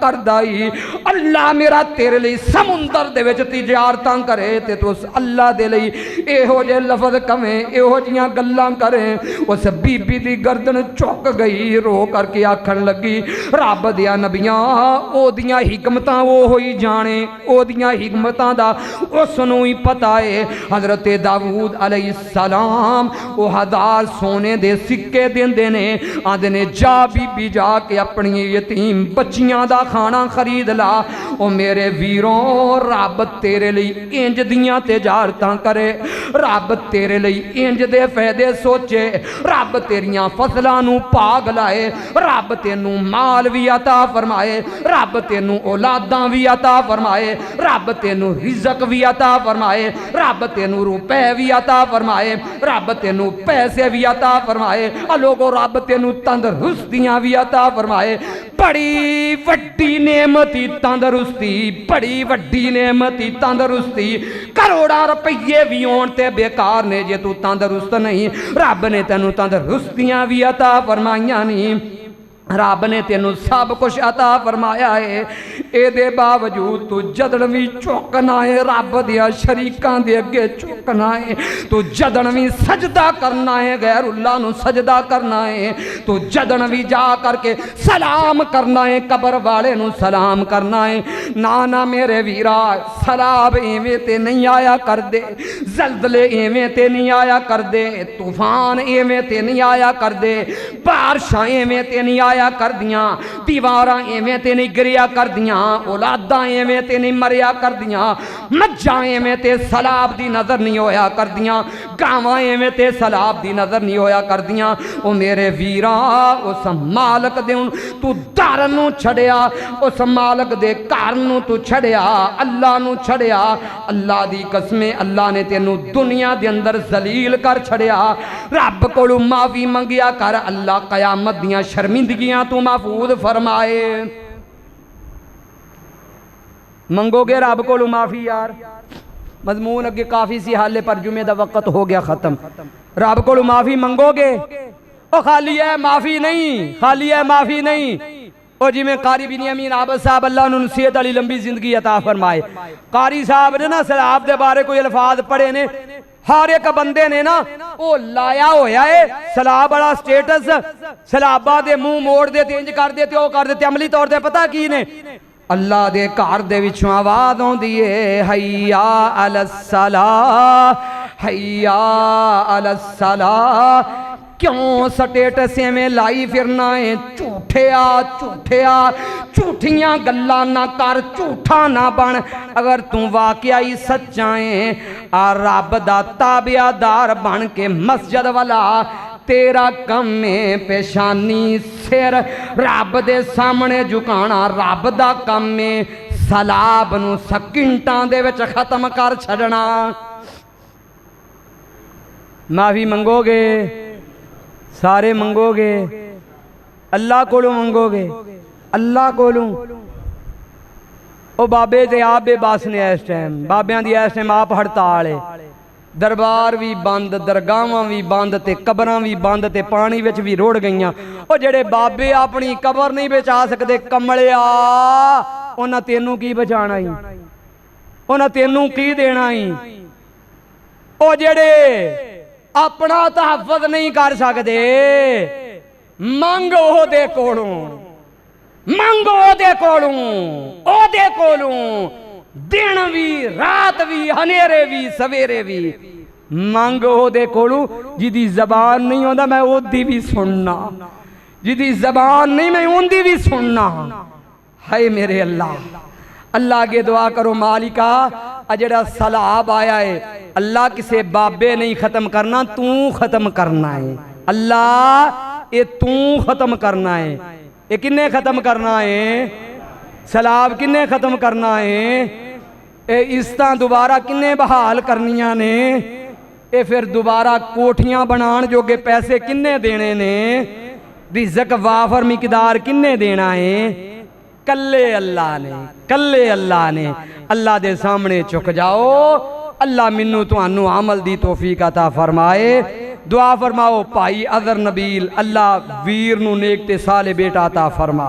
Speaker 1: کردائی اللہ میرا تیرے لئی سمندر دے وچ تجارتاں کرے تے تو اللہ دے لئی اے ہو جے لفظ کمیں اے ہو جیاں گلاں کریں اس بی بی دی گردن چوک گئی رو کر کے آکھن لگی رب دیا نبیاں او دیاں حکمتاں وہ ہوئی جانے او دیاں حکمتاں دا اس نو ہی پتہ ہے حضرت داؤد علیہ السلام او 1000 سونے دے سکے دین دینے آدھنے جا بی بی جا کے اپنی یتیم بچیاں دا کھانا خرید لا او میرے ویروں رب تیرے لئی انج دیاں تجارتاں کرے رب تیرے لئی انج دے فائدے سوچے رب تیریاں فصلاں نو پاگ لائے رب تینوں مال بھی عطا فرمائے رب تینوں اولاداں بھی عطا فرمائے رب تینوں رزق بھی عطا فرمائے رب تینوں روپے بھی عطا فرمائے رب تینوں پیسے بھی عطا فرمائے لوگوں رب تینوں تندرستیاں بھی عطا فرمائے بڑی وڈی نعمتی تندرستی بڑی وڈی نعمتی تندرستی کروڑا روپیے بھی ہون تے بیکار نے جے تو تندرست نہیں رب نے تینوں تندرستیاں بھی عطا فرمائیاں نہیں رب نے تینوں سب کچھ عطا فرمایا ہے اے دے باوجود تو جدنوی چوکنا ہے رب دیا شریکاں دے اگے چوکنا ہے تو جدنوی سجدہ کرنا ہے غیر اللہ نو سجدہ کرنا ہے تو جدنوی جا کر کے سلام کرنا ہے قبر والے نو سلام کرنا ہے نانا میرے ویرا سلاب ایویں تے نہیں آیا کر دے زلزلے ایویں تے نہیں آیا کر دے طوفان ایویں تے نہیں آیا کر دے بارشاں ایویں تے نہیں آیا کر دیاں دیواراں ایویں تے نہیں گریا کر دیاں اولاداں ایویں تے نہیں مریا کر دیاں مجھاں ایویں تے سلاب دی نظر نہیں ہویا کر دیاں گاواں ایویں تے سلاب دی نظر نہیں ہویا کر دیاں او میرے ویراں اس مالک دے تو در نو چھڑیا اس مالک دے کار نو تو چھڑیا اللہ نو چھڑیا اللہ دی قسمیں اللہ نے تینوں دنیا دے اندر ذلیل کر چھڑیا رب کولوں معافی منگیا کر اللہ قیامت دیاں شرمندگیاں تو محفوظ فرمائے منگو گے رب کولوں معافی یار مضمون اگے کافی سی حالے پر جمعے دا وقت ہو گیا ختم رب کولوں معافی منگو گے او خالی ہے معافی نہیں خالی ہے معافی نہیں او جی میں قاری بن امین عابد صاحب اللہ نے نصیحت علی لمبی زندگی عطا فرمائے قاری صاحب نے نا سلاب دے بارے کوئی الفاظ پڑھے نے ہر ایک بندے نے نا او لایا ہویا ہے سلاب بڑا سٹیٹس سلابہ دے منہ موڑ دے تینج کر دیتے او کر دیتے عملی طور دے پتہ کی نے اللہ دے کار دے وچوں آواز ہوں دیئے حیا علی الصلاۃ حیا علی الصلاۃ کیوں سٹیٹسیں میں لائی پھرنا ہے جھوٹیاں گلاں نہ کر جھوٹا نہ بن اگر تم واقعی سچائیں رب دا تابعدار بن کے مسجد والا تیرا کم میں پیشانی سر رب دے سامنے جھکانا رب دا کم میں سلاب نو سکنٹاں دے وچ ختم کر چھڑنا معافی منگو گے سارے منگو گے اللہ کولوں منگو گے اللہ کولوں او بابے تے آپ بے باس نے اس ٹائم بابیاں دی اس ٹائم آپ ہڑتال ہے دربار بھی بند درگاہاں بھی بند تے قبراں بھی بند تے پانی وچ بھی روڑ گئیاں او جڑے بابے اپنی قبر نہیں بچا سکتے کملیا انہاں تینوں کی بچانا ہی انہاں تینوں کی دینا ہی او جڑے اپنا تحفظ نہیں کر سکتے منگو دے کولوں او دے کولوں دن بھی رات بھی ہنیرے بھی سویرے بھی منگو دے کولوں جدی زبان نہیں ہوندا میں او دی بھی سننا جدی زبان نہیں میں ان دی بھی سننا ہائے میرے اللہ کے دعا کرو مالکا اجڑا سلاب آیا ہے اللہ کسے بابے نہیں ختم کرنا تو ختم کرنا ہے اللہ یہ تو ختم کرنا ہے یہ کنے ختم کرنا ہے سلاب کنے ختم کرنا ہے اے اس طرح دوبارہ کنے بحال کرنیاں نے اے پھر دوبارہ کوٹھیاں بنان جو کہ پیسے کنے دینے نے رزق وافر مقدار کنے دینا ہے کلے اللہ نے اللہ دے سامنے چک جاؤ اللہ منو تو انو عمل دی توفیق عطا فرمائے دعا فرماؤ پائی اظہر نبیل اللہ ویر نو نیک تے سالے بیٹا عطا فرما